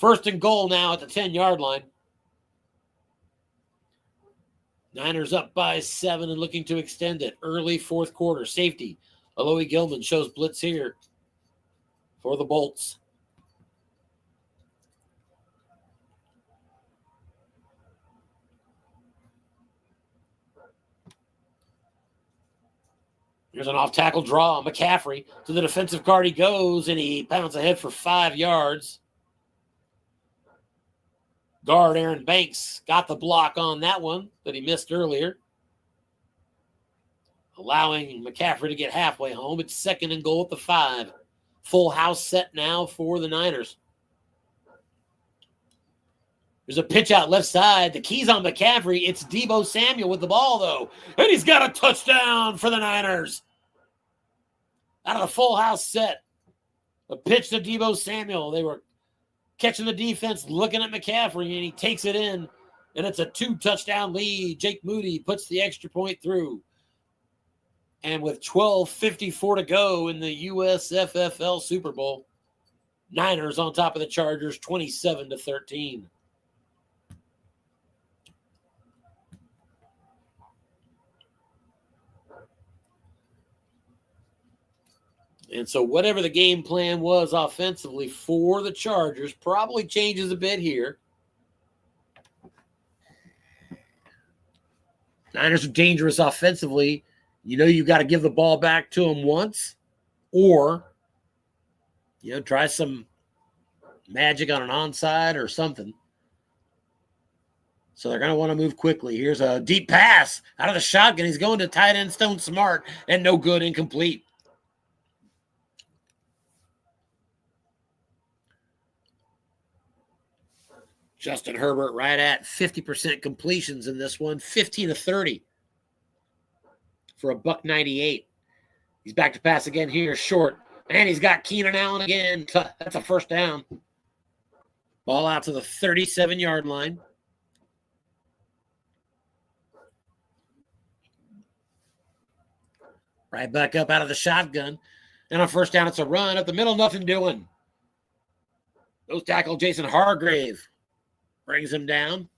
1st and goal now at the 10-yard line. Niners up by 7 and looking to extend it. Early 4th quarter. Safety. Alohi Gilman shows blitz here for the Bolts. Here's an off-tackle draw. McCaffrey to the defensive guard he goes, and he pounds ahead for 5 yards. Guard Aaron Banks got the block on that one that he missed earlier, allowing McCaffrey to get halfway home. It's 2nd and goal at the 5. Full house set now for the Niners. There's a pitch out left side. The key's on McCaffrey. It's Deebo Samuel with the ball, though. And he's got a touchdown for the Niners. Out of the full house set. A pitch to Deebo Samuel. They were catching the defense, looking at McCaffrey, and he takes it in. And it's a 2-touchdown lead. Jake Moody puts the extra point through. And with 12:54 to go in the USFFL Super Bowl, Niners on top of the Chargers, 27-13. And so whatever the game plan was offensively for the Chargers probably changes a bit here. Niners are dangerous offensively. You know you've got to give the ball back to them once, or try some magic on an onside or something. So they're going to want to move quickly. Here's a deep pass out of the shotgun. He's going to tight end Stone Smart, and no good, incomplete. Justin Herbert right at 50% completions in this one, 15 of 30 for a $198. He's back to pass again here, short. And he's got Keenan Allen again. That's a 1st down. Ball out to the 37-yard line. Right back up out of the shotgun. And on 1st down, it's a run. Up the middle, nothing doing. Those tackle Jason Hargrave. Brings him down.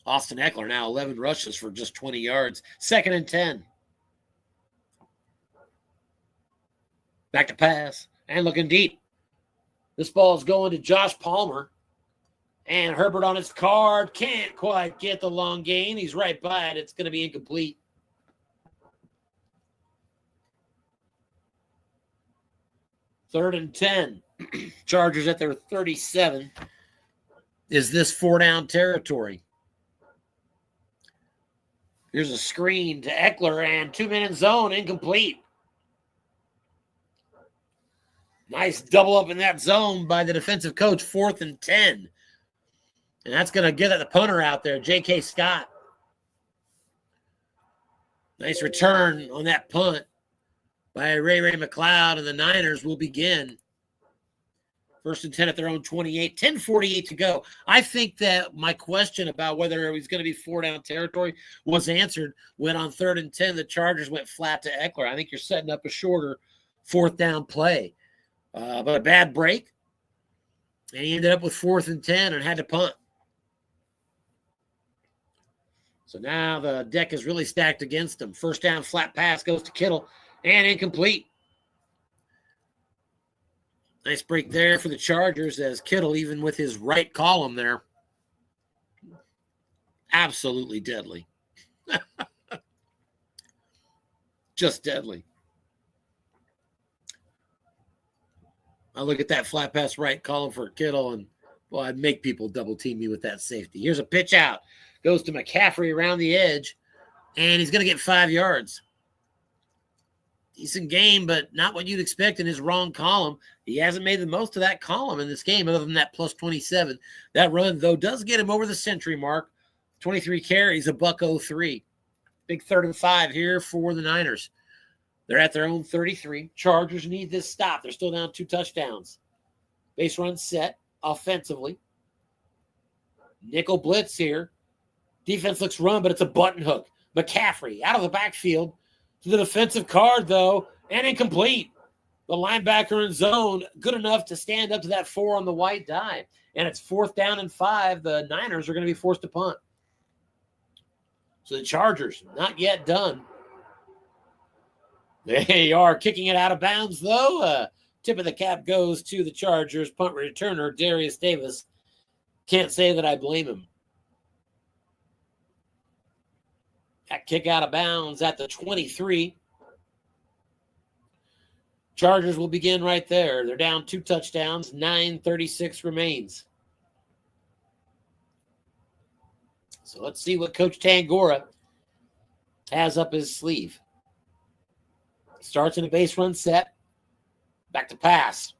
Austin Eckler now 11 rushes for just 20 yards. 2nd and 10. Back to pass and looking deep. This ball is going to Josh Palmer. And Herbert on his card. Can't quite get the long gain. He's right by it. It's going to be incomplete. Third and 10. Chargers at their 37. Is this 4-down territory? Here's a screen to Eckler and 2-minute zone, incomplete. Nice double up in that zone by the defensive coach, 4th and 10. And that's going to get at the punter out there, J.K. Scott. Nice return on that punt by Ray McLeod, and the Niners will begin. 1st and 10 at their own 28, 10:48 to go. I think that my question about whether it was going to be 4-down territory was answered when on 3rd and 10, the Chargers went flat to Eckler. I think you're setting up a shorter 4th down play. But a bad break, and he ended up with 4th and 10 and had to punt. So now the deck is really stacked against him. 1st down, flat pass goes to Kittle, and incomplete. Nice break there for the Chargers as Kittle, even with his right column there, absolutely deadly. Just deadly. I look at that flat pass right column for Kittle, and, well, I'd make people double team me with that safety. Here's a pitch out. Goes to McCaffrey around the edge, and he's going to get 5 yards. Decent game, but not what you'd expect in his wrong column. He hasn't made the most of that column in this game other than that plus 27. That run, though, does get him over the century mark. 23 carries, $103. Big 3rd and 5 here for the Niners. They're at their own 33. Chargers need this stop. They're still down 2 touchdowns. Base run set offensively. Nickel blitz here. Defense looks run, but it's a button hook. McCaffrey out of the backfield to the defensive card, though, and incomplete. The linebacker in zone, good enough to stand up to that 4 on the white die. And it's 4th down and 5. The Niners are going to be forced to punt. So the Chargers, not yet done. They are kicking it out of bounds, though. Tip of the cap goes to the Chargers. Punt returner, Darius Davis. Can't say that I blame him. That kick out of bounds at the 23. Chargers will begin right there. They're down 2 touchdowns. 9:36 remains. So let's see what Coach Tangora has up his sleeve. Starts in a base run set. Back to pass.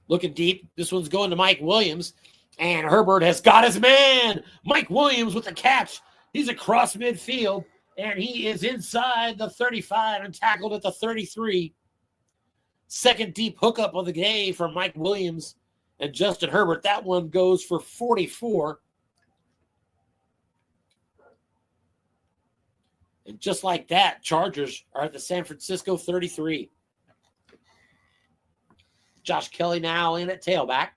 Looking deep. This one's going to Mike Williams. And Herbert has got his man. Mike Williams with the catch. He's across midfield, and he is inside the 35 and tackled at the 33. Second deep hookup of the day for Mike Williams and Justin Herbert. That one goes for 44. And just like that, Chargers are at the San Francisco 33. Josh Kelly now in at tailback.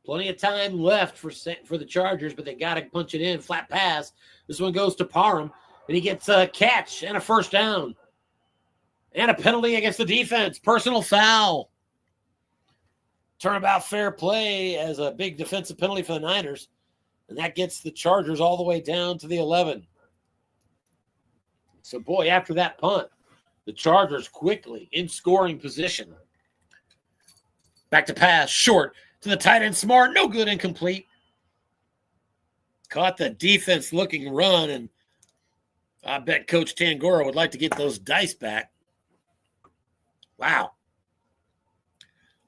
Plenty of time left for the Chargers, but they got to punch it in. Flat pass. This one goes to Parham, and he gets a catch and a 1st down. And a penalty against the defense. Personal foul. Turnabout fair play as a big defensive penalty for the Niners. And that gets the Chargers all the way down to the 11. So, boy, after that punt, the Chargers quickly in scoring position. Back to pass. Short. To the tight end, Smart, no good, incomplete. Caught the defense looking run, and I bet Coach Tangora would like to get those dice back. Wow.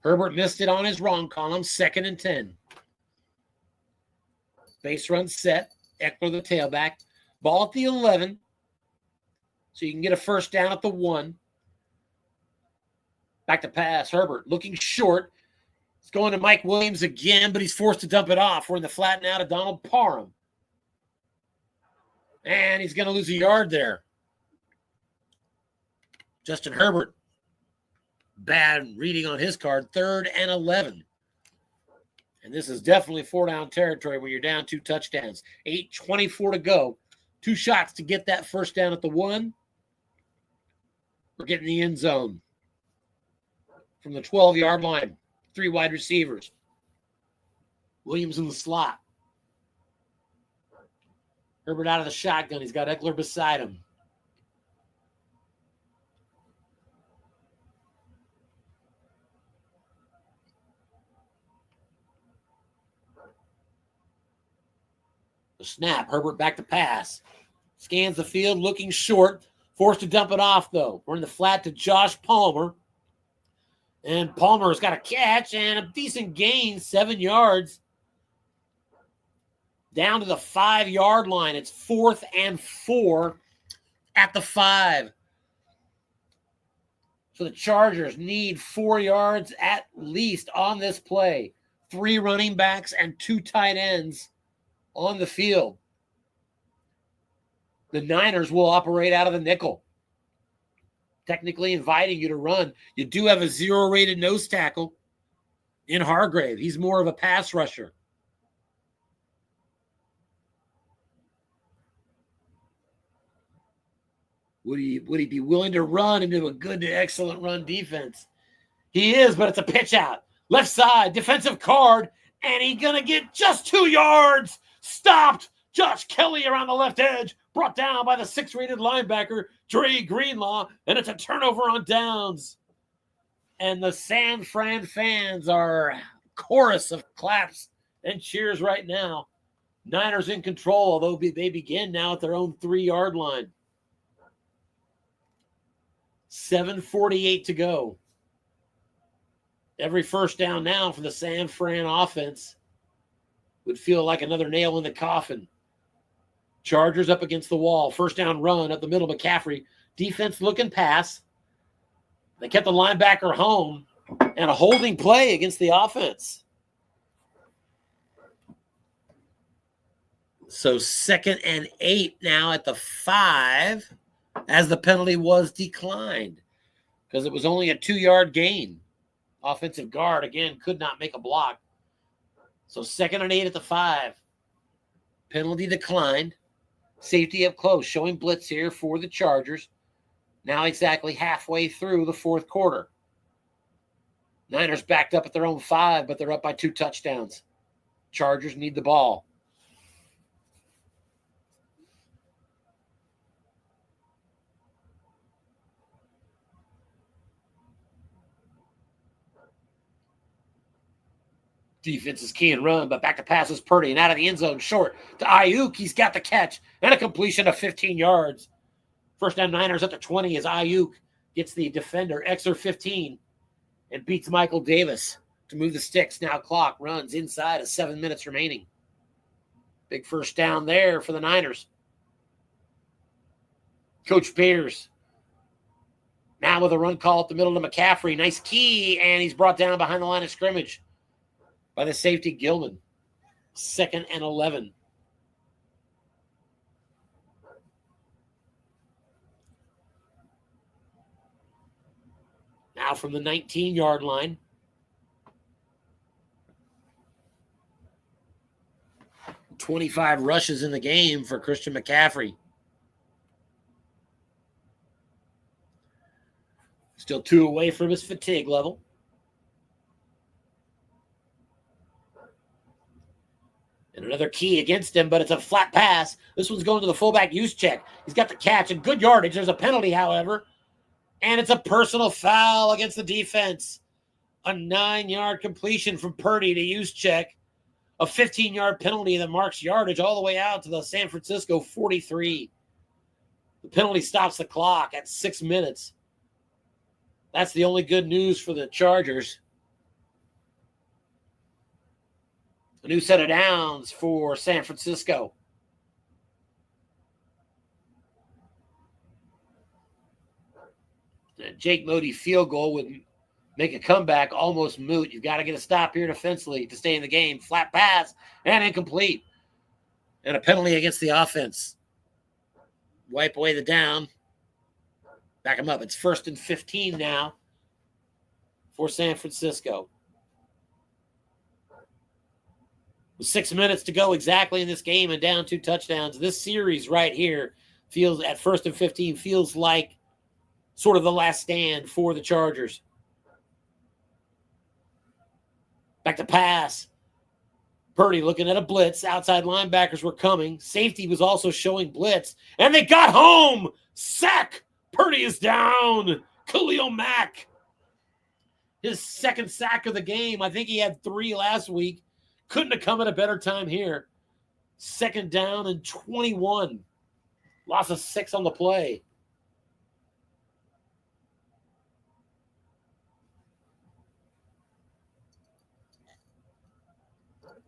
Herbert missed it on his wrong column, 2nd and 10. Base run set, Eckler the tailback. Ball at the 11, so you can get a 1st down at the 1. Back to pass, Herbert looking short. It's going to Mike Williams again, but he's forced to dump it off. We're in the flatten out of Donald Parham. And he's going to lose a yard there. Justin Herbert, bad reading on his card, 3rd and 11. And this is definitely 4-down territory when you're down 2 touchdowns. 8:24 to go. 2 shots to get that 1st down at the 1. getting the end zone from the 12-yard line. 3 wide receivers. Williams in the slot. Herbert out of the shotgun. He's got Eckler beside him. The snap. Herbert back to pass. Scans the field, looking short. Forced to dump it off, though. We're in the flat to Josh Palmer. And Palmer's got a catch and a decent gain, 7 yards. Down to the 5-yard line. It's 4th and 4 at the 5. So the Chargers need 4 yards at least on this play. 3 running backs and 2 tight ends on the field. The Niners will operate out of the nickel, technically inviting you to run. You do have a 0-rated nose tackle in Hargrave. He's more of a pass rusher. Would he be willing to run into a good to excellent run defense? He is, but it's a pitch out. Left side, defensive card, and he's going to get just 2 yards. Stopped. Josh Kelly around the left edge, brought down by the 6-rated linebacker, Dre Greenlaw, and it's a turnover on downs. And the San Fran fans are a chorus of claps and cheers right now. Niners in control, although they begin now at their own 3-yard line. 7:48 to go. Every first down now for the San Fran offense would feel like another nail in the coffin. Chargers up against the wall. First down run up the middle. McCaffrey. Defense looking pass. They kept the linebacker home. And a holding play against the offense. So 2nd and 8 now at the 5 as the penalty was declined because it was only a 2-yard gain. Offensive guard, again, could not make a block. So 2nd and 8 at the 5. Penalty declined. Safety up close, showing blitz here for the Chargers. Now exactly halfway through the 4th quarter. Niners backed up at their own 5, but they're up by 2 touchdowns. Chargers need the ball. Defense is key and run, but back to pass is Purdy, and out of the end zone, short to Ayuk. He's got the catch and a completion of 15 yards. First down Niners at the 20 as Ayuk gets the defender, Exer 15, and beats Michael Davis to move the sticks. Now clock runs inside of 7 minutes remaining. Big first down there for the Niners. Coach Bears now with a run call at the middle to McCaffrey. Nice key, and he's brought down behind the line of scrimmage by the safety Gilman. 2nd and 11. Now from the 19-yard line. .25 rushes in the game for Christian McCaffrey. Still 2 away from his fatigue level. And another key against him, but it's a flat pass. This one's going to the fullback use check. He's got the catch and good yardage. There's a penalty, however. And it's a personal foul against the defense. A 9-yard completion from Purdy to use check. A 15-yard penalty that marks yardage all the way out to the San Francisco 43. The penalty stops the clock at 6 minutes. That's the only good news for the Chargers. A new set of downs for San Francisco. The Jake Modi field goal would make a comeback almost moot. You've got to get a stop here defensively to stay in the game. Flat pass and incomplete. And a penalty against the offense. Wipe away the down. Back him up. It's 1st and 15 now for San Francisco. With 6 minutes to go exactly in this game and down 2 touchdowns, this series right here feels at 1st and 15 feels like sort of the last stand for the Chargers. Back to pass. Purdy looking at a blitz. Outside linebackers were coming. Safety was also showing blitz. And they got home. Sack. Purdy is down. Khalil Mack. His second sack of the game. I think he had 3 last week. Couldn't have come at a better time here. Second down and 21. Loss of 6 on the play.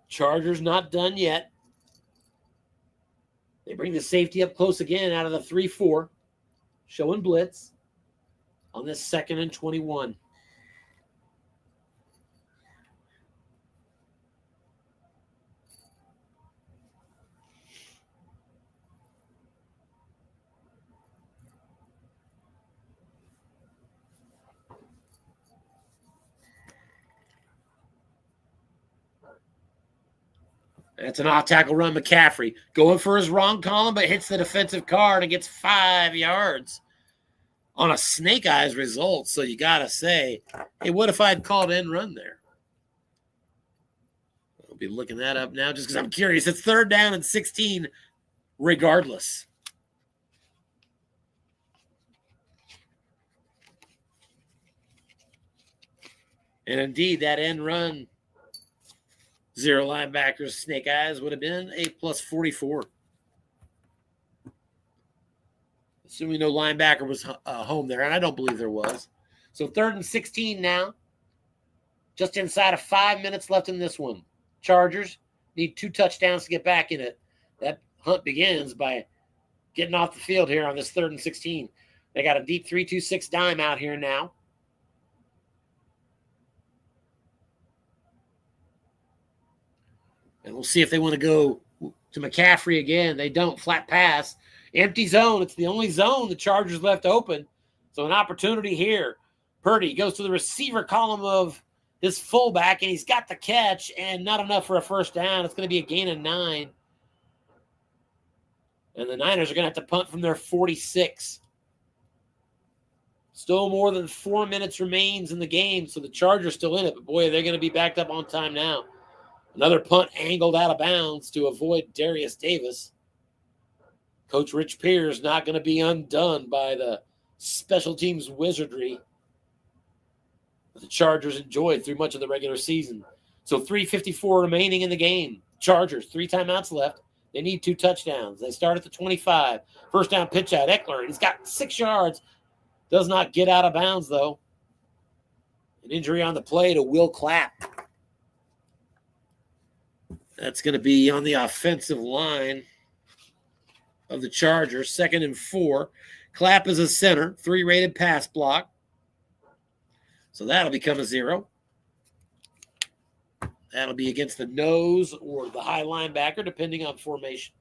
Chargers not done yet. They bring the safety up close again out of the 3-4. Showing blitz on this 2nd and 21. That's an off-tackle run. McCaffrey going for his wrong column, but hits the defensive guard and gets 5 yards on a snake eyes result. So you got to say, hey, what if I'd called end run there? I'll be looking that up now just because I'm curious. It's 3rd down and 16 regardless. And indeed, that end run, 0 linebackers, snake eyes, would have been a plus 44. Assuming no linebacker was home there, and I don't believe there was. So 3rd and 16 now. Just inside of 5 minutes left in this one. Chargers need 2 touchdowns to get back in it. That hunt begins by getting off the field here on this 3rd and 16. They got a deep 3-2-6 dime out here now. And we'll see if they want to go to McCaffrey again. They don't. Flat pass. Empty zone. It's the only zone the Chargers left open. So an opportunity here. Purdy goes to the receiver column of his fullback, and he's got the catch, and not enough for a first down. It's going to be a gain of 9. And the Niners are going to have to punt from their 46. Still more than 4 minutes remains in the game, so the Chargers still in it. But, boy, they're going to be backed up on time now. Another punt angled out of bounds to avoid Darius Davis. Coach Rich Pierce not going to be undone by the special teams wizardry that the Chargers enjoyed through much of the regular season. So 3:54 remaining in the game. Chargers, 3 timeouts left. They need 2 touchdowns. They start at the 25. First down pitch out. Eckler, he's got 6 yards. Does not get out of bounds, though. An injury on the play to Will Clapp. That's going to be on the offensive line of the Chargers. 2nd and 4. Clapp is a center. 3 rated pass block. So that'll become a 0. That'll be against the nose or the high linebacker, depending on formation.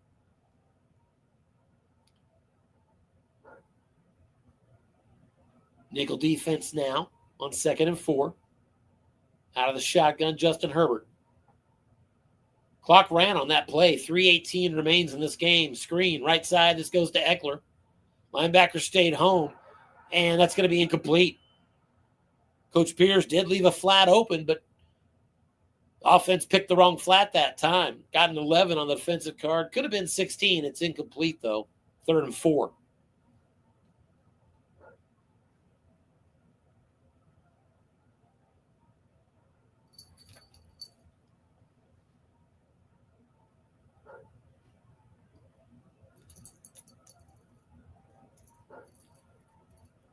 Nickel defense now on 2nd and 4. Out of the shotgun, Justin Herbert. Clock ran on that play. 3:18 remains in this game. Screen, right side. This goes to Eckler. Linebacker stayed home, and that's going to be incomplete. Coach Pierce did leave a flat open, but offense picked the wrong flat that time. Got an 11 on the defensive card. Could have been 16. It's incomplete, though. 3rd and 4.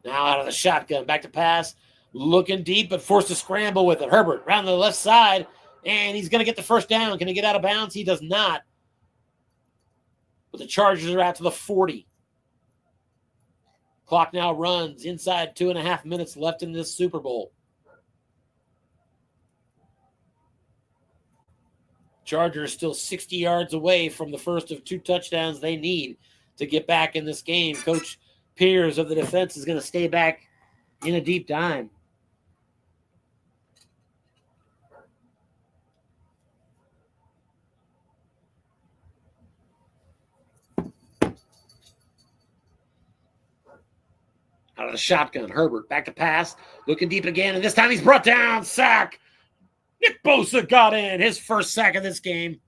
Now out of the shotgun, back to pass, looking deep, but forced to scramble with it. Herbert around the left side, and he's going to get the first down. Can he get out of bounds? He does not. But the Chargers are out to the 40. Clock now runs inside 2.5 minutes left in this Super Bowl. Chargers still 60 yards away from the first of 2 touchdowns they need to get back in this game. Coach Pierce of the defense is going to stay back in a deep dime. Out of of the shotgun. Herbert back to pass. Looking deep again. And this time he's brought down. Sack. Nick Bosa got in. His first sack of this game.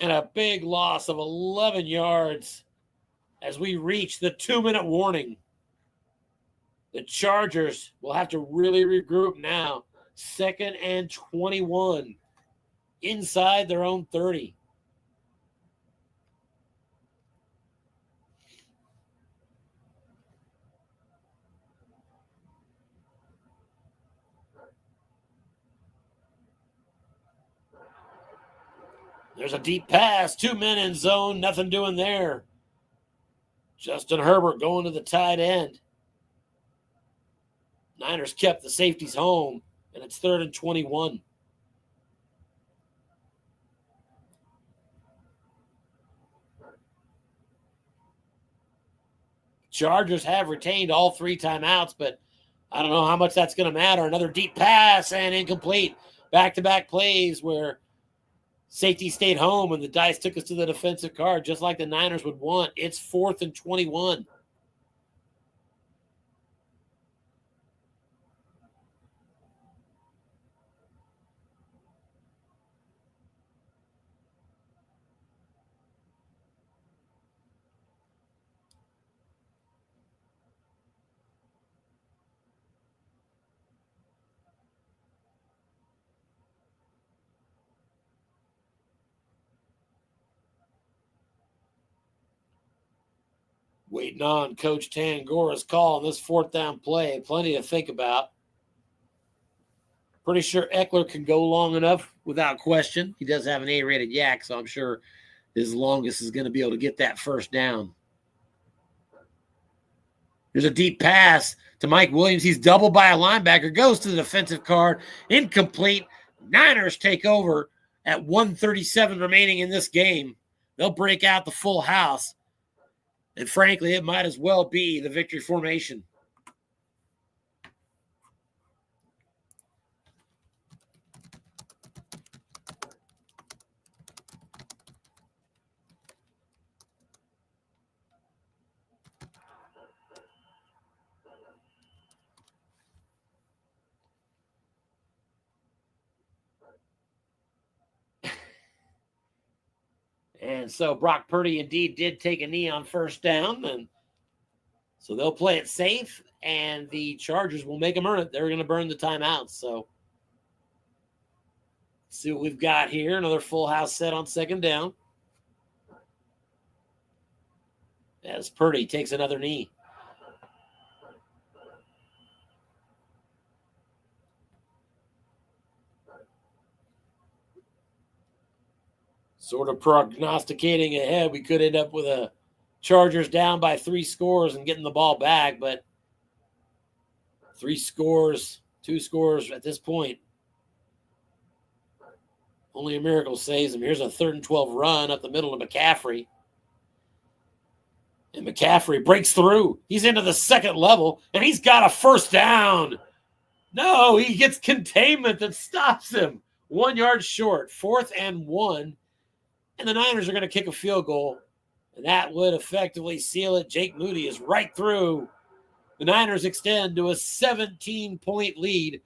And a big loss of 11 yards as we reach the 2-minute warning. The Chargers will have to really regroup now. 2nd and 21 inside their own 30. There's a deep pass. 2 men in zone. Nothing doing there. Justin Herbert going to the tight end. Niners kept the safeties home, and it's 3rd and 21. Chargers have retained all 3 timeouts, but I don't know how much that's going to matter. Another deep pass and incomplete. Back-to-back plays where safety stayed home and the dice took us to the defensive card, just like the Niners would want. It's 4th and 21. Waiting on Coach Tangora's call on this 4th down play. Plenty to think about. Pretty sure Eckler can go long enough without question. He does have an A-rated yak, so I'm sure his longest is going to be able to get that 1st down. There's a deep pass to Mike Williams. He's doubled by a linebacker. Goes to the defensive card. Incomplete. Niners take over at 1:37 remaining in this game. They'll break out the full house. And frankly, it might as well be the victory formation. And so Brock Purdy indeed did take a knee on 1st down. And so they'll play it safe, and the Chargers will make them earn it. They're going to burn the timeouts. So let's see what we've got here. Another full house set on 2nd down. As Purdy takes another knee. Sort of prognosticating ahead, we could end up with a Chargers down by 3 scores and getting the ball back, but 3 scores, 2 scores at this point. Only a miracle saves them. Here's a 3rd and 12 run up the middle to McCaffrey. And McCaffrey breaks through. He's into the 2nd level, and he's got a 1st down. No, he gets containment that stops him. 1 yard short, 4th and 1. And the Niners are going to kick a field goal, and that would effectively seal it. Jake Moody is right through. The Niners extend to a 17-point lead,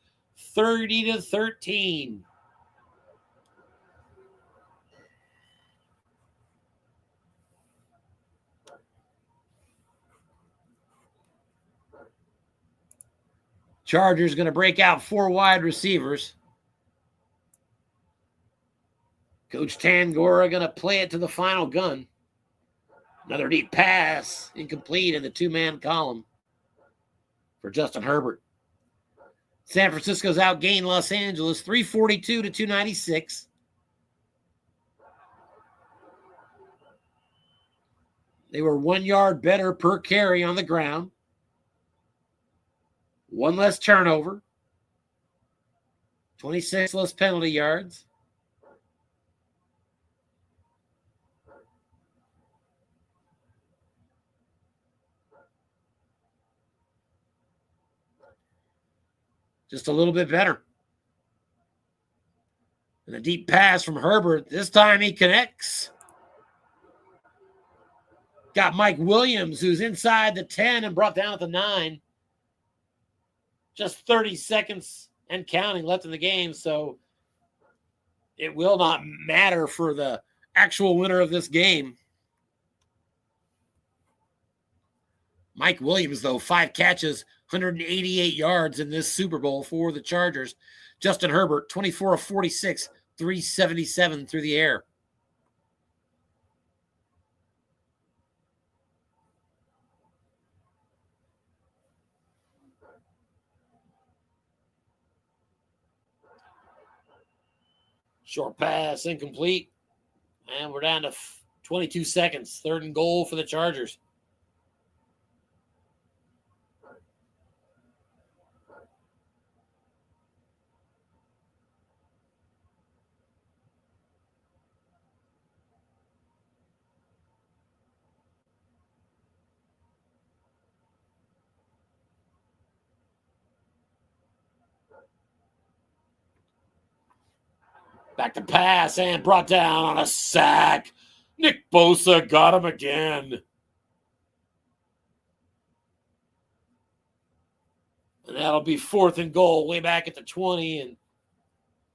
30-13. Chargers going to break out 4 wide receivers. Coach Tangora going to play it to the final gun. Another deep pass, incomplete in the 2-man column for Justin Herbert. San Francisco's outgained Los Angeles 342-296. They were 1 yard better per carry on the ground. 1 less turnover. 26 less penalty yards. Just a little bit better. And a deep pass from Herbert. This time he connects. Got Mike Williams, who's inside the 10 and brought down at the 9. Just 30 seconds and counting left in the game, so it will not matter for the actual winner of this game. Mike Williams, though, 5 catches, 188 yards in this Super Bowl for the Chargers. Justin Herbert, 24 of 46, 377 through the air. Short pass, incomplete. And we're down to 22 seconds. 3rd and goal for the Chargers. Back to pass and brought down on a sack. Nick Bosa got him again. And that'll be 4th and goal way back at the 20. And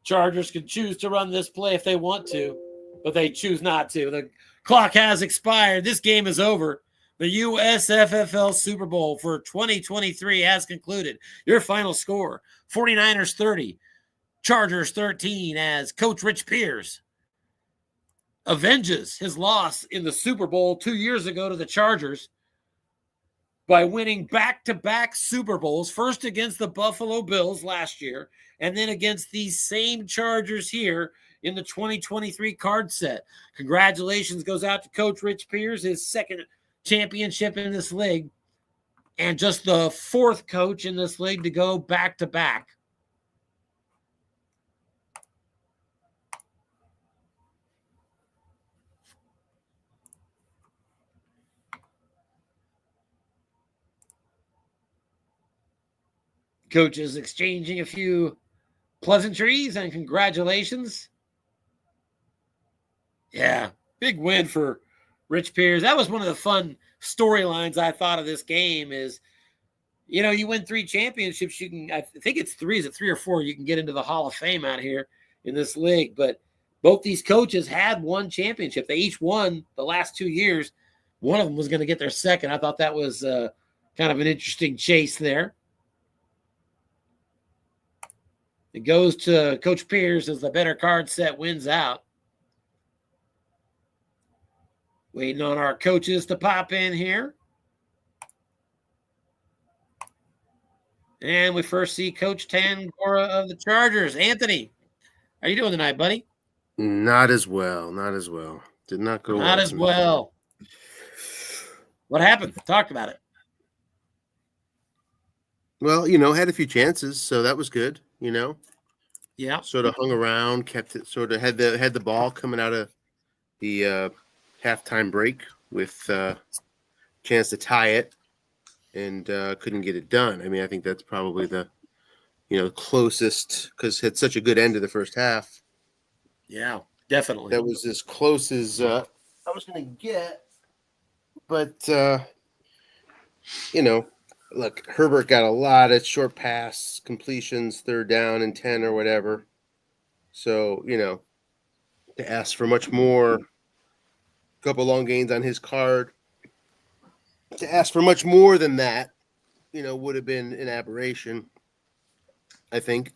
Chargers can choose to run this play if they want to, but they choose not to. The clock has expired. This game is over. The USFFL Super Bowl for 2023 has concluded. Your final score, 49ers 30, Chargers 13, as Coach Rich Pierce avenges his loss in the Super Bowl 2 years ago to the Chargers by winning back-to-back Super Bowls, first against the Buffalo Bills last year, and then against these same Chargers here in the 2023 card set. Congratulations goes out to Coach Rich Pierce, his 2nd championship in this league, and just the 4th coach in this league to go back-to-back. Coaches exchanging a few pleasantries and congratulations. Yeah, big win for Rich Pierce. That was one of the fun storylines I thought of this game is, you win 3 championships. You can, I think it's 3. Is it 3 or 4? You can get into the Hall of Fame out here in this league. But both these coaches had 1 championship. They each won the last 2 years. One of them was going to get their 2nd. I thought that was kind of an interesting chase there. It goes to Coach Pierce as the better card set wins out. Waiting on our coaches to pop in here. And we first see Coach Tangora of the Chargers. Anthony, how you doing tonight, buddy? Not as well. Did not go well. Not as well. What happened? Talk about it. Well, had a few chances, so that was good, Yeah. Sort of hung around, kept it, sort of had the ball coming out of the halftime break with chance to tie it and couldn't get it done. I mean, I think that's probably the closest, because it had such a good end to the first half. Yeah, definitely. That was as close as I was going to get. But, look, Herbert got a lot of short pass completions, 3rd down and 10 or whatever. So, to ask for much more, a couple long gains on his card, to ask for much more than that, would have been an aberration, I think.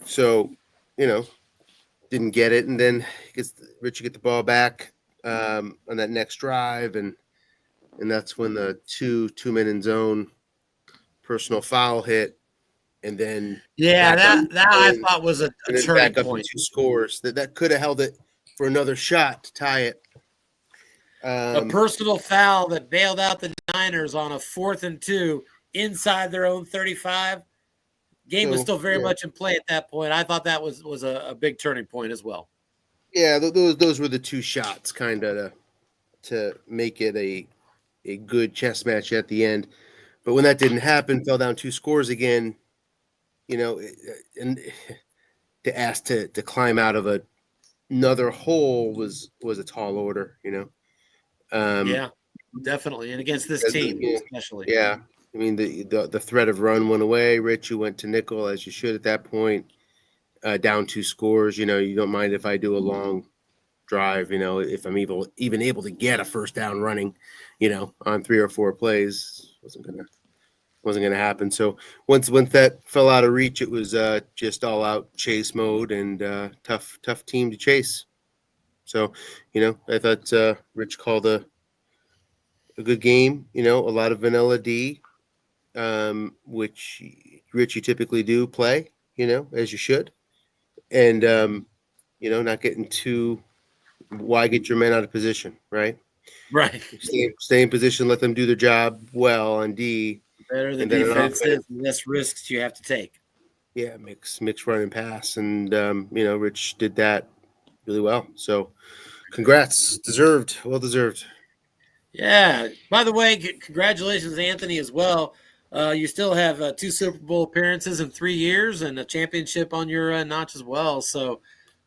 So, didn't get it. And then Richie get the ball back on that next drive. And that's when the two-minute zone personal foul hit, and then that I thought was a turning back up point. To 2 scores that could have held it for another shot to tie it. A personal foul that bailed out the Niners on a 4th and 2 inside their own 35. Game was still very much in play at that point. I thought that was a big turning point as well. Yeah, those were the 2 shots kind of to make it a good chess match at the end. But when that didn't happen, fell down 2 scores again, and to ask to climb out of another hole was a tall order, Yeah. definitely, and against this team Yeah. especially. Yeah. I mean, the threat of run went away. Rich, you went to nickel as you should at that point. Down 2 scores. You don't mind if I do a long drive. If I'm even able to get a first down running, on 3 or 4 plays, wasn't gonna happen. So once that fell out of reach, it was just all out chase mode and tough team to chase. So I thought Rich called a good game. A lot of vanilla D, which Rich you typically do play. As you should, and not getting too. Why get your men out of position, right? Right. Stay in position, let them do their job well on D. The better the And then an defense offense, is, the less risks you have to take. yeah, mix run and pass, and Rich did that really well. So, congrats, well deserved. Yeah. By the way, congratulations, Anthony, as well. You still have 2 Super Bowl appearances in 3 years and a championship on your notch as well. So,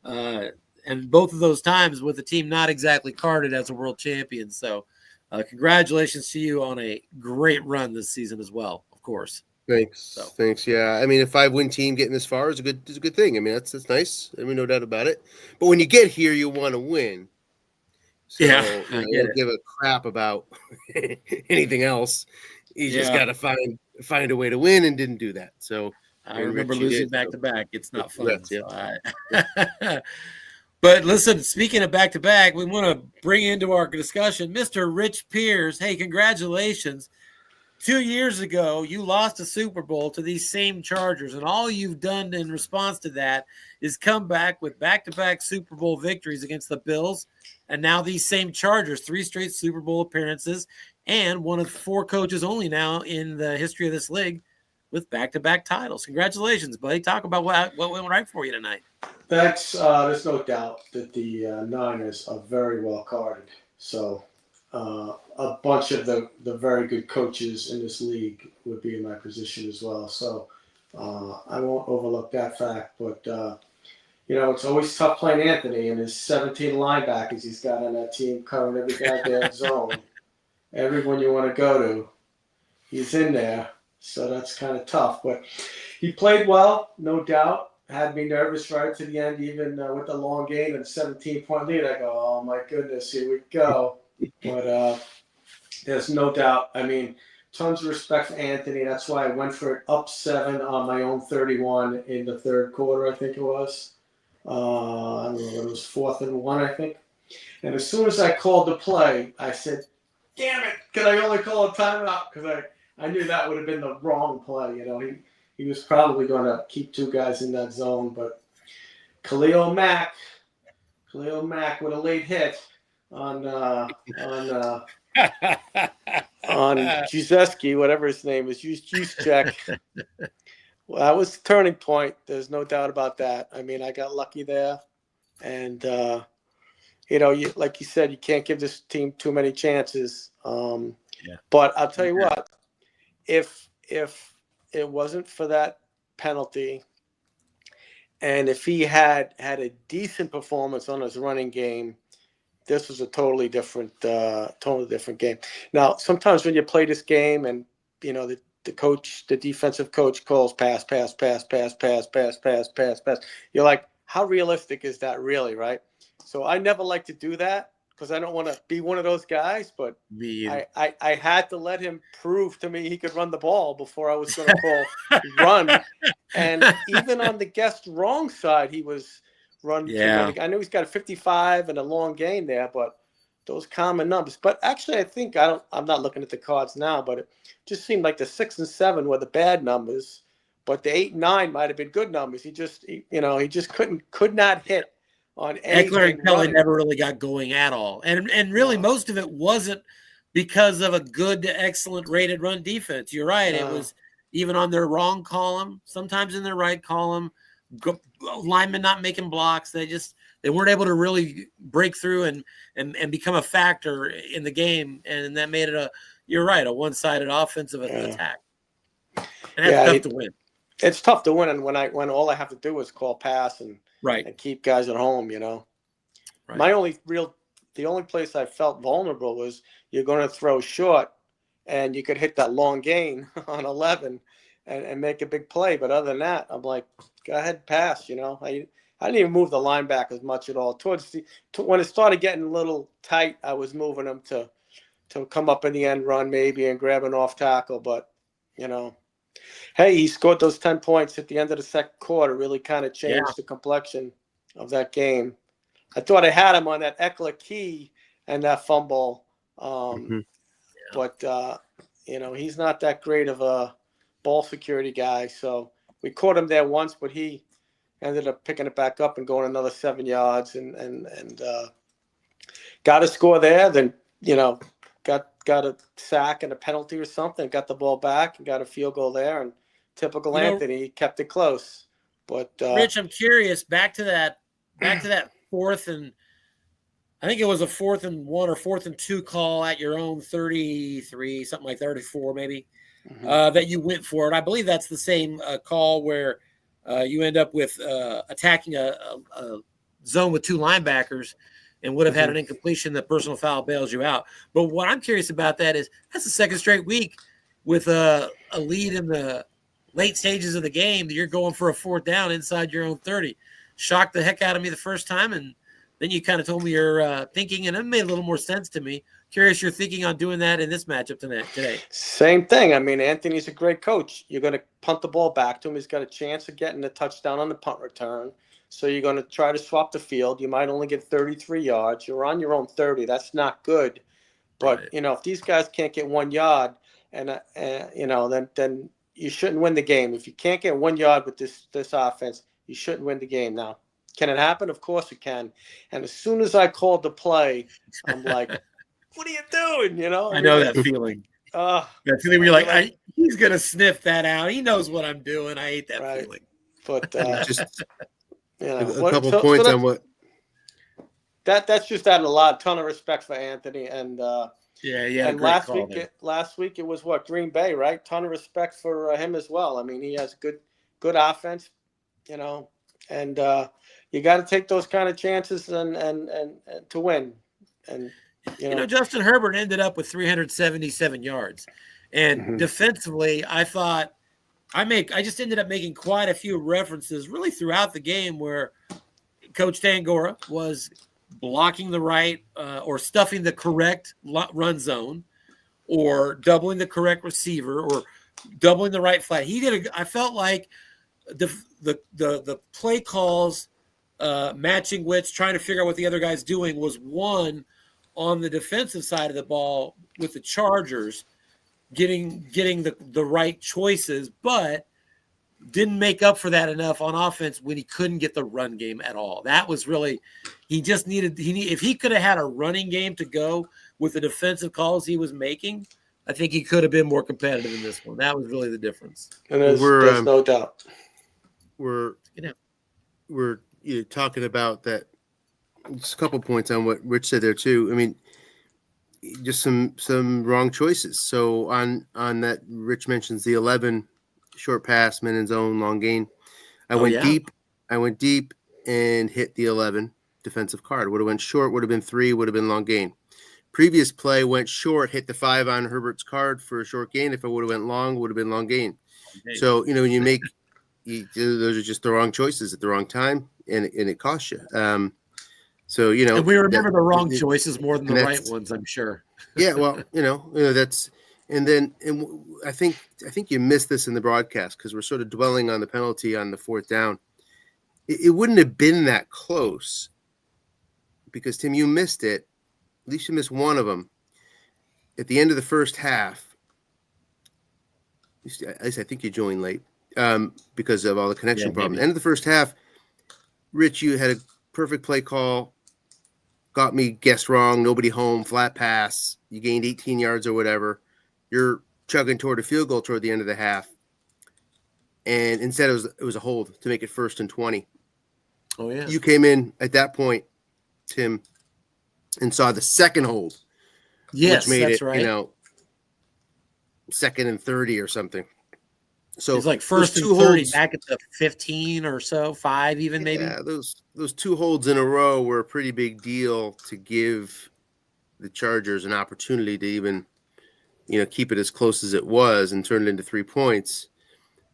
and both of those times with the team not exactly carded as a world champion. So, congratulations to you on a great run this season as well, of course. Thanks. Yeah, I mean, a 5-win team getting this far is a good thing. I mean, that's nice. I mean, no doubt about it. But when you get here, you want to win. So Yeah, I get don't it. give a crap about anything else. You just got to find a way to win, and didn't do that. So I remember losing back to back. It's not fun. But listen, speaking of back to back, we want to bring into our discussion Mr. Rich Pierce. Hey, congratulations. 2 years ago, you lost a Super Bowl to these same Chargers, and all you've done in response to that is come back with back-to-back Super Bowl victories against the Bills, and now these same Chargers, 3 straight Super Bowl appearances, and one of 4 coaches only now in the history of this league with back-to-back titles. Congratulations, buddy. Talk about what went right for you tonight. Thanks. There's no doubt that the Niners are very well carded. So a bunch of the very good coaches in this league would be in my position as well. So I won't overlook that fact. But, it's always tough playing Anthony and his 17 linebackers he's got on that team covering every goddamn zone. Everyone you want to go to, he's in there. So that's kind of tough. But he played well, no doubt. Had me nervous right to the end, even with the long game and 17-point lead. I go, oh my goodness, here we go. But there's no doubt. I mean, tons of respect for Anthony. That's why I went for it up 7 on my own 31 in the third quarter, I think it was. I don't know, it was 4th and 1, I think. And as soon as I called the play, I said, damn it, can I only call a timeout? Because I knew that would have been the wrong play. He was probably going to keep 2 guys in that zone, but Khalil Mack with a late hit on Juszczyk, whatever his name is, Juszczyk. Well, that was the turning point. There's no doubt about that. I mean, I got lucky there, and like you said, you can't give this team too many chances. But I'll tell you what, if it wasn't for that penalty, and if he had a decent performance on his running game, this was a totally different game. Now, sometimes when you play this game and the defensive coach calls pass, you're like, how realistic is that really, right? So I never like to do that because I don't want to be one of those guys, but I had to let him prove to me he could run the ball before I was going to call run. And even on the guessed wrong side, he was running. I know he's got a 55 and a long gain there, but those common numbers. But actually, I think I'm not looking at the cards now, but it just seemed like the 6 and 7 were the bad numbers, but the 8 and 9 might have been good numbers. He just could not hit on anything. Eckler and Kelly never really got going at all. And really most of it wasn't because of a good to excellent rated run defense. You're right. It was even on their wrong column, sometimes in their right column, linemen not making blocks. They weren't able to really break through and become a factor in the game. And that made it a one-sided offensive attack. And that's tough to win. It's tough to win, and when all I have to do is call pass and keep guys at home, Right. My only real the only place I felt vulnerable was you're going to throw short, and you could hit that long gain on 11 and make a big play. But other than that, I'm like, go ahead, pass. You know, I didn't even move the linebackers much at all. When it started getting a little tight, I was moving them to come up in the end run maybe and grab an off tackle. But, you know, hey, he scored those 10 points at the end of the second quarter, really kind of changed the complexion of that game. I thought I had him on that Eckler key and that fumble. But, you know, he's not that great of a ball security guy. So we caught him there once, but he ended up picking it back up and going another 7 yards and got a score there. Then, you know, got a sack and a penalty or something, got the ball back and got a field goal there. And typical Anthony, he kept it close. But Rich, I'm curious, back to that fourth and I think it was a 4th and 1 or 4th and 2 call at your own 33, something like 34 maybe, that you went for it. I believe that's the same call where you end up with attacking a zone with 2 linebackers and would have had an incompletion. The personal foul bails you out. But what I'm curious about that is that's the second straight week with a lead in the late stages of the game that you're going for a 4th down inside your own 30. Shocked the heck out of me the first time, and then you kind of told me you're thinking, and it made a little more sense to me. Curious you're thinking on doing that in this matchup today. Same thing. I mean, Anthony's a great coach. You're going to punt the ball back to him. He's got a chance of getting a touchdown on the punt return. So you're going to try to swap the field. You might only get 33 yards. You're on your own 30. That's not good. But, you know, if these guys can't get 1 yard, and you know, then you shouldn't win the game. If you can't get 1 yard with this offense, you shouldn't win the game. Now, can it happen? Of course it can. And as soon as I called the play, I'm like, what are you doing? You know? I know that feeling. That feeling where you're like, he's going to sniff that out. He knows what I'm doing. I hate that feeling. But just you know, a couple points on what. That's just added a ton of respect for Anthony. And And last week it was Green Bay, right? Ton of respect for him as well. I mean, he has good offense, you know, and you got to take those kind of chances and to win. And you know, Justin Herbert ended up with 377 yards, and defensively, I thought I just ended up making quite a few references really throughout the game where Coach Tangora was blocking the right or stuffing the correct run zone, or doubling the correct receiver, or doubling the right flat. I felt like the play calls, matching wits, trying to figure out what the other guy's doing was one on the defensive side of the ball with the Chargers, getting the right choices, but didn't make up for that enough on offense when he couldn't get the run game at all. That was really, if he could have had a running game to go with the defensive calls he was making, I think he could have been more competitive in this one. That was really the difference. And there's no doubt. We're talking about that. Just a couple points on what Rich said there too. I mean, just some wrong choices. So on that, Rich mentions the 11 short pass, men in zone, long gain. I went deep and hit the 11 defensive card. Would have went short, would have been 3, would have been long gain. Previous play went short, hit the 5 on Herbert's card for a short gain. If I would have went long, would have been long gain. Okay. So, when you make those are just the wrong choices at the wrong time, and it costs you. So, and we remember the wrong choices more than the right ones, I'm sure. Yeah, well, that's, and I think you missed this in the broadcast because we're sort of dwelling on the penalty on the 4th down. It wouldn't have been that close because, Tim, you missed it. At least you missed one of them at the end of the first half. At least I think you joined late because of all the connection problems. End of the first half, Rich, you had a perfect play call. Got me guessed wrong, nobody home, flat pass. You gained 18 yards or whatever. You're chugging toward a field goal toward the end of the half. And instead it was a hold to make it 1st and 20. Oh, yeah. You came in at that point, Tim, and saw the second hold. Yes, which made that's it, right. 2nd and 30 or something. So It's like those first and 2 30 holds, back at the 15 or so, 5 even maybe. yeah, those 2 holds in a row were a pretty big deal to give the Chargers an opportunity to even, keep it as close as it was and turn it into 3 points.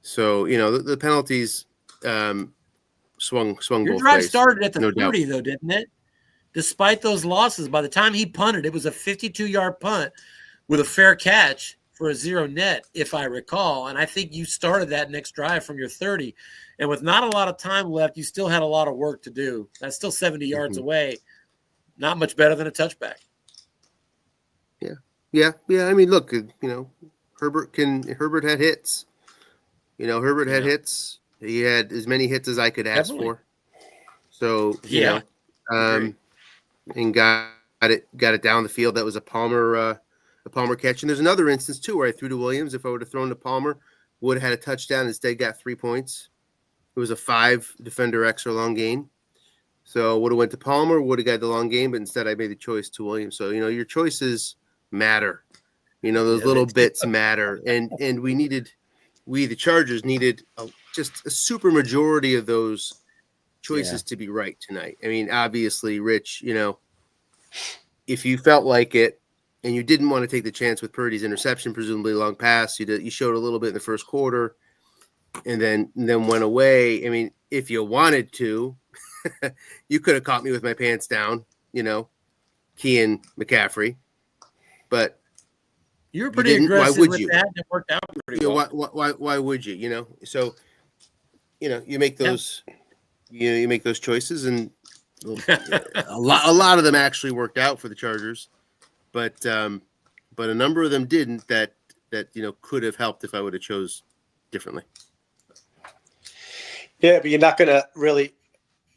So, the penalties swung Your both drive ways, started at the no doubt. 30 though, didn't it? Despite those losses, by the time he punted, it was a 52-yard punt with a fair catch for a 0 net, if I recall. And I think you started that next drive from your 30. And with not a lot of time left, you still had a lot of work to do. That's still 70 yards away. Not much better than a touchback. Yeah. I mean, look, Herbert had hits. Herbert had hits. He had as many hits as I could ask for. So, and got it down the field. That was a Palmer catch. And there's another instance too where I threw to Williams. If I would have thrown to Palmer, would have had a touchdown. Instead, got 3 points. It was a 5 defender extra long gain. So would have went to Palmer, would have got the long game, but instead I made the choice to Williams. So your choices matter. Those little bits matter, and we the Chargers needed just a super majority of those choices to be right tonight. I mean, obviously, Rich, if you felt like it and you didn't want to take the chance with Purdy's interception, presumably long pass, you showed a little bit in the first quarter, and then went away. I mean, if you wanted to, you could have caught me with my pants down, Kean McCaffrey, but you were pretty aggressive with that, and it worked out pretty well. Why would you? So, you make those, you make those choices, and a lot of them actually worked out for the Chargers, but a number of them didn't. That could have helped if I would have chose differently. Yeah, but you're not going to really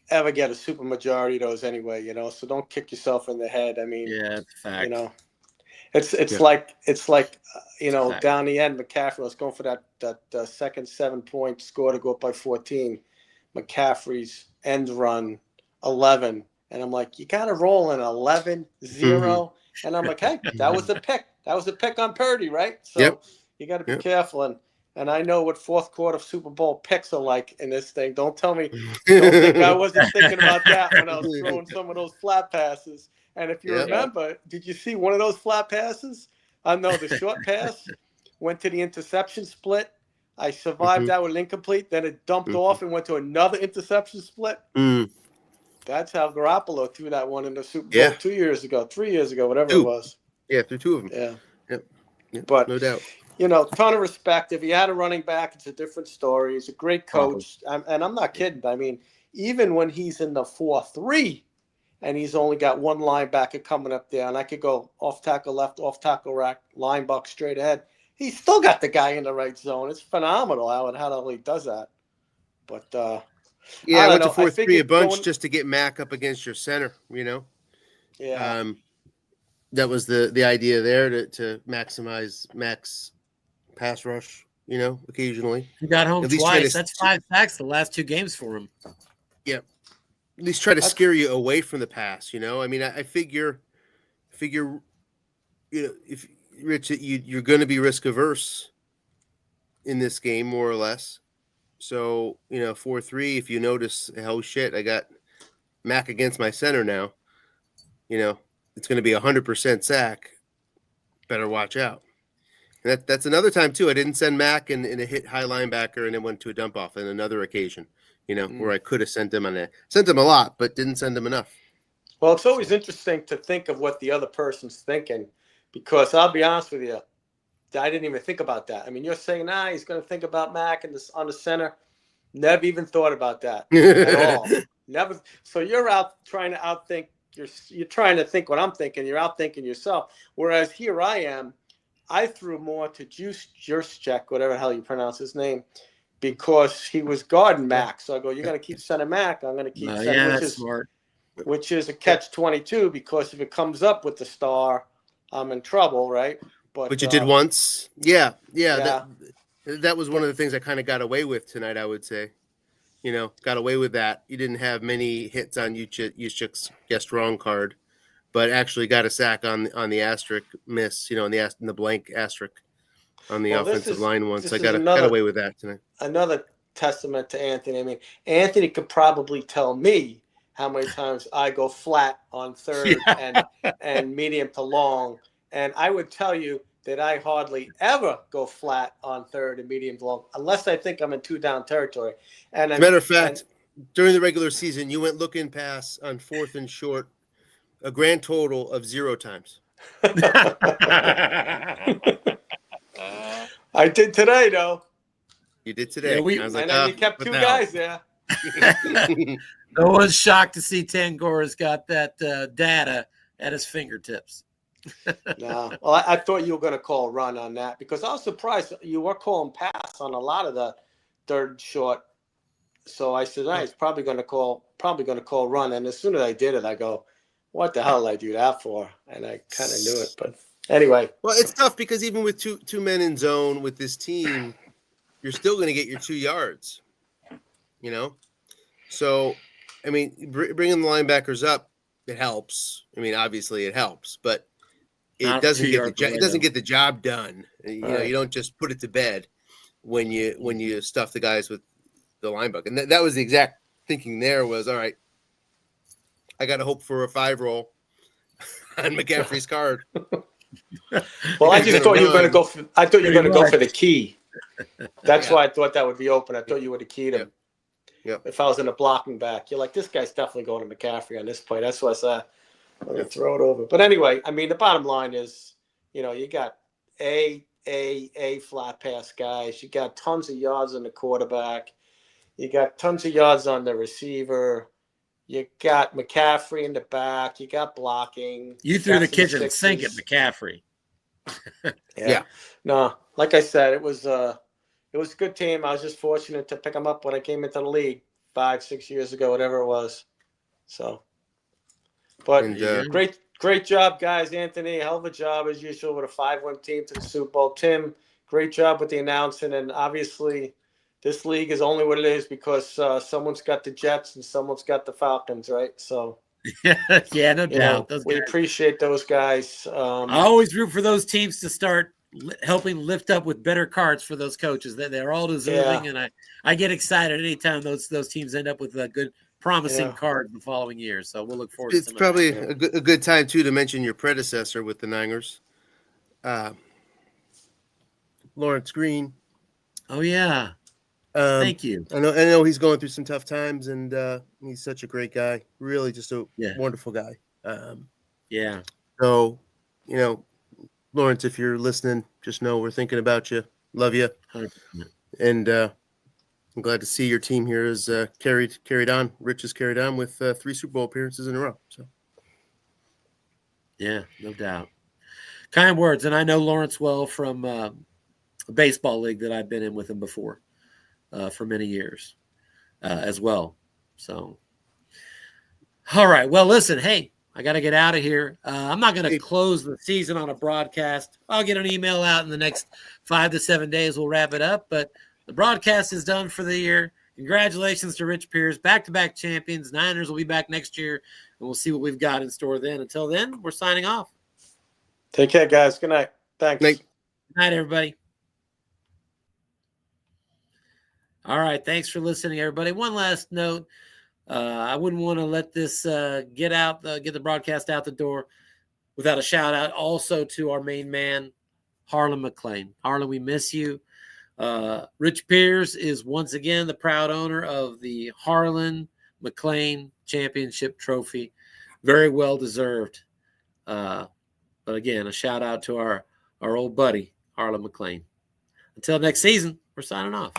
ever get a super majority of those anyway, so don't kick yourself in the head. I mean, fact. It's like down the end, McCaffrey was going for that second 7-point score to go up by 14. McCaffrey's end run 11, and I'm like, you got to roll an 11-0, and I'm like, hey, that was a pick. That was a pick on Purdy, right? So you got to be careful, and I know what fourth quarter Super Bowl picks are like in this thing. Don't think I wasn't thinking about that when I was throwing some of those flat passes. And if you remember, did you see one of those flat passes? No, the short pass went to the interception split. I survived that with an incomplete. Then it dumped off and went to another interception split. That's how Garoppolo threw that one in the Super Bowl 3 years ago, whatever it was. Yeah, threw 2 of them. Yep. But no doubt. Ton of respect. If he had a running back, it's a different story. He's a great coach. And I'm not kidding. I mean, even when he's in the 4-3 and he's only got one linebacker coming up there, and I could go off tackle left, off tackle right, linebacker straight ahead, he's still got the guy in the right zone. It's phenomenal how he does that. But, I went to 4-3 a bunch just to get Mac up against your center, Yeah. That was the idea there to maximize Mac's pass rush, occasionally. He got home twice. That's 5 sacks the last 2 games for him. Yeah. At least try to scare you away from the pass, I mean, I figure, if Rich, you're going to be risk averse in this game, more or less. So, 4-3, if you notice, oh shit, I got Mac against my center now, it's going to be 100% sack. Better watch out. And that's another time too. I didn't send Mac in a hit high linebacker and then went to a dump off on another occasion, where I could have sent him a lot, but didn't send him enough. Well, it's always interesting to think of what the other person's thinking, because I'll be honest with you, I didn't even think about that. I mean, you're saying, he's going to think about Mac on the center. Never even thought about that at all. Never. So you're out trying to outthink. You're trying to think what I'm thinking. You're outthinking yourself. Whereas here I am, I threw more to Juszczyk, whatever the hell you pronounce his name, because he was guarding Mac. So I go, you're going to keep sending Mac. I'm going to keep sending, which is a catch-22, because if it comes up with the star, I'm in trouble, right? But you did once. Yeah. That was one of the things I kind of got away with tonight, I would say. Got away with that. You didn't have many hits on Juszczyk's guessed wrong card, but actually got a sack on the asterisk miss, in the blank asterisk. on the Well, this offensive is- line once. this I is got another- away with that tonight. Another testament to Anthony. I mean, Anthony could probably tell me how many times I go flat on third and medium to long. And I would tell you that I hardly ever go flat on third and medium to long, unless I think I'm in 2-down territory. And As a matter of fact, during the regular season, you went look-in pass on 4th and short, a grand total of 0 times. I did today, though. You did today. Yeah, I was like, And then you kept what 2 the hell? guys there. No one's shocked to see Tangora's got that data at his fingertips. No. Well, I thought you were going to call run on that because I was surprised you were calling pass on a lot of the third short. So I said, he's probably going to call run. And as soon as I did it, I go, what the hell did I do that for? And I kind of knew it. But anyway. Well, it's tough because even with two men in zone with this team, you're still going to get your 2 yards, you know? So, I mean, bringing the linebackers up, it helps. I mean, obviously it helps, but it doesn't get the job done. You know, you don't just put it to bed when you stuff the guys with the linebacker. And that was the exact thinking there was, all right, I got to hope for a 5 roll on McCaffrey's card. Well, I just thought you were going to go for. I thought you were going to go for the key. That's why I thought that would be open. I thought you would have keyed him. Yep. If I was in a blocking back, you're like, this guy's definitely going to McCaffrey on this play. That's why I said I'm going to throw it over. But anyway, I mean, the bottom line is, you got a flat pass guys. You got tons of yards on the quarterback. You got tons of yards on the receiver. You got McCaffrey in the back. You got blocking. You threw the kitchen sink at McCaffrey. Yeah. No, like I said, it was a good team. I was just fortunate to pick them up when I came into the league 5-6 years ago, whatever it was. So, but great job, guys. Anthony, hell of a job as usual with a 5-win team to the Super Bowl. Tim, great job with the announcing, and obviously this league is only what it is because someone's got the Jets and someone's got the Falcons, right? So, yeah, no doubt. We appreciate those guys. I always root for those teams to start helping lift up with better cards for those coaches. They're all deserving, and I get excited anytime those teams end up with a good, promising card the following year. So we'll look forward to it. It's probably a good time, too, to mention your predecessor with the Niners, Lawrence Green. Oh, yeah. Thank you. I know he's going through some tough times, and he's such a great guy. Really, just a wonderful guy. So, Lawrence, if you're listening, just know we're thinking about you. Love you, 100%. And I'm glad to see your team here is carried on. Rich has carried on with 3 Super Bowl appearances in a row. So, yeah, no doubt. Kind words, and I know Lawrence well from a baseball league that I've been in with him before. For many years as well. So, all right. Well, listen, hey, I got to get out of here. I'm not going to close the season on a broadcast. I'll get an email out in the next 5 to 7 days. We'll wrap it up. But the broadcast is done for the year. Congratulations to Rich Pierce, back-to-back champions. Niners will be back next year, and we'll see what we've got in store then. Until then, we're signing off. Take care, guys. Good night. Thanks. Good night, everybody. All right. Thanks for listening, everybody. One last note. I wouldn't want to let this get the broadcast out the door without a shout out also to our main man, Harlan McClain. Harlan, we miss you. Rich Pierce is once again the proud owner of the Harlan McClain Championship Trophy. Very well deserved. But again, a shout out to our old buddy, Harlan McClain. Until next season, we're signing off.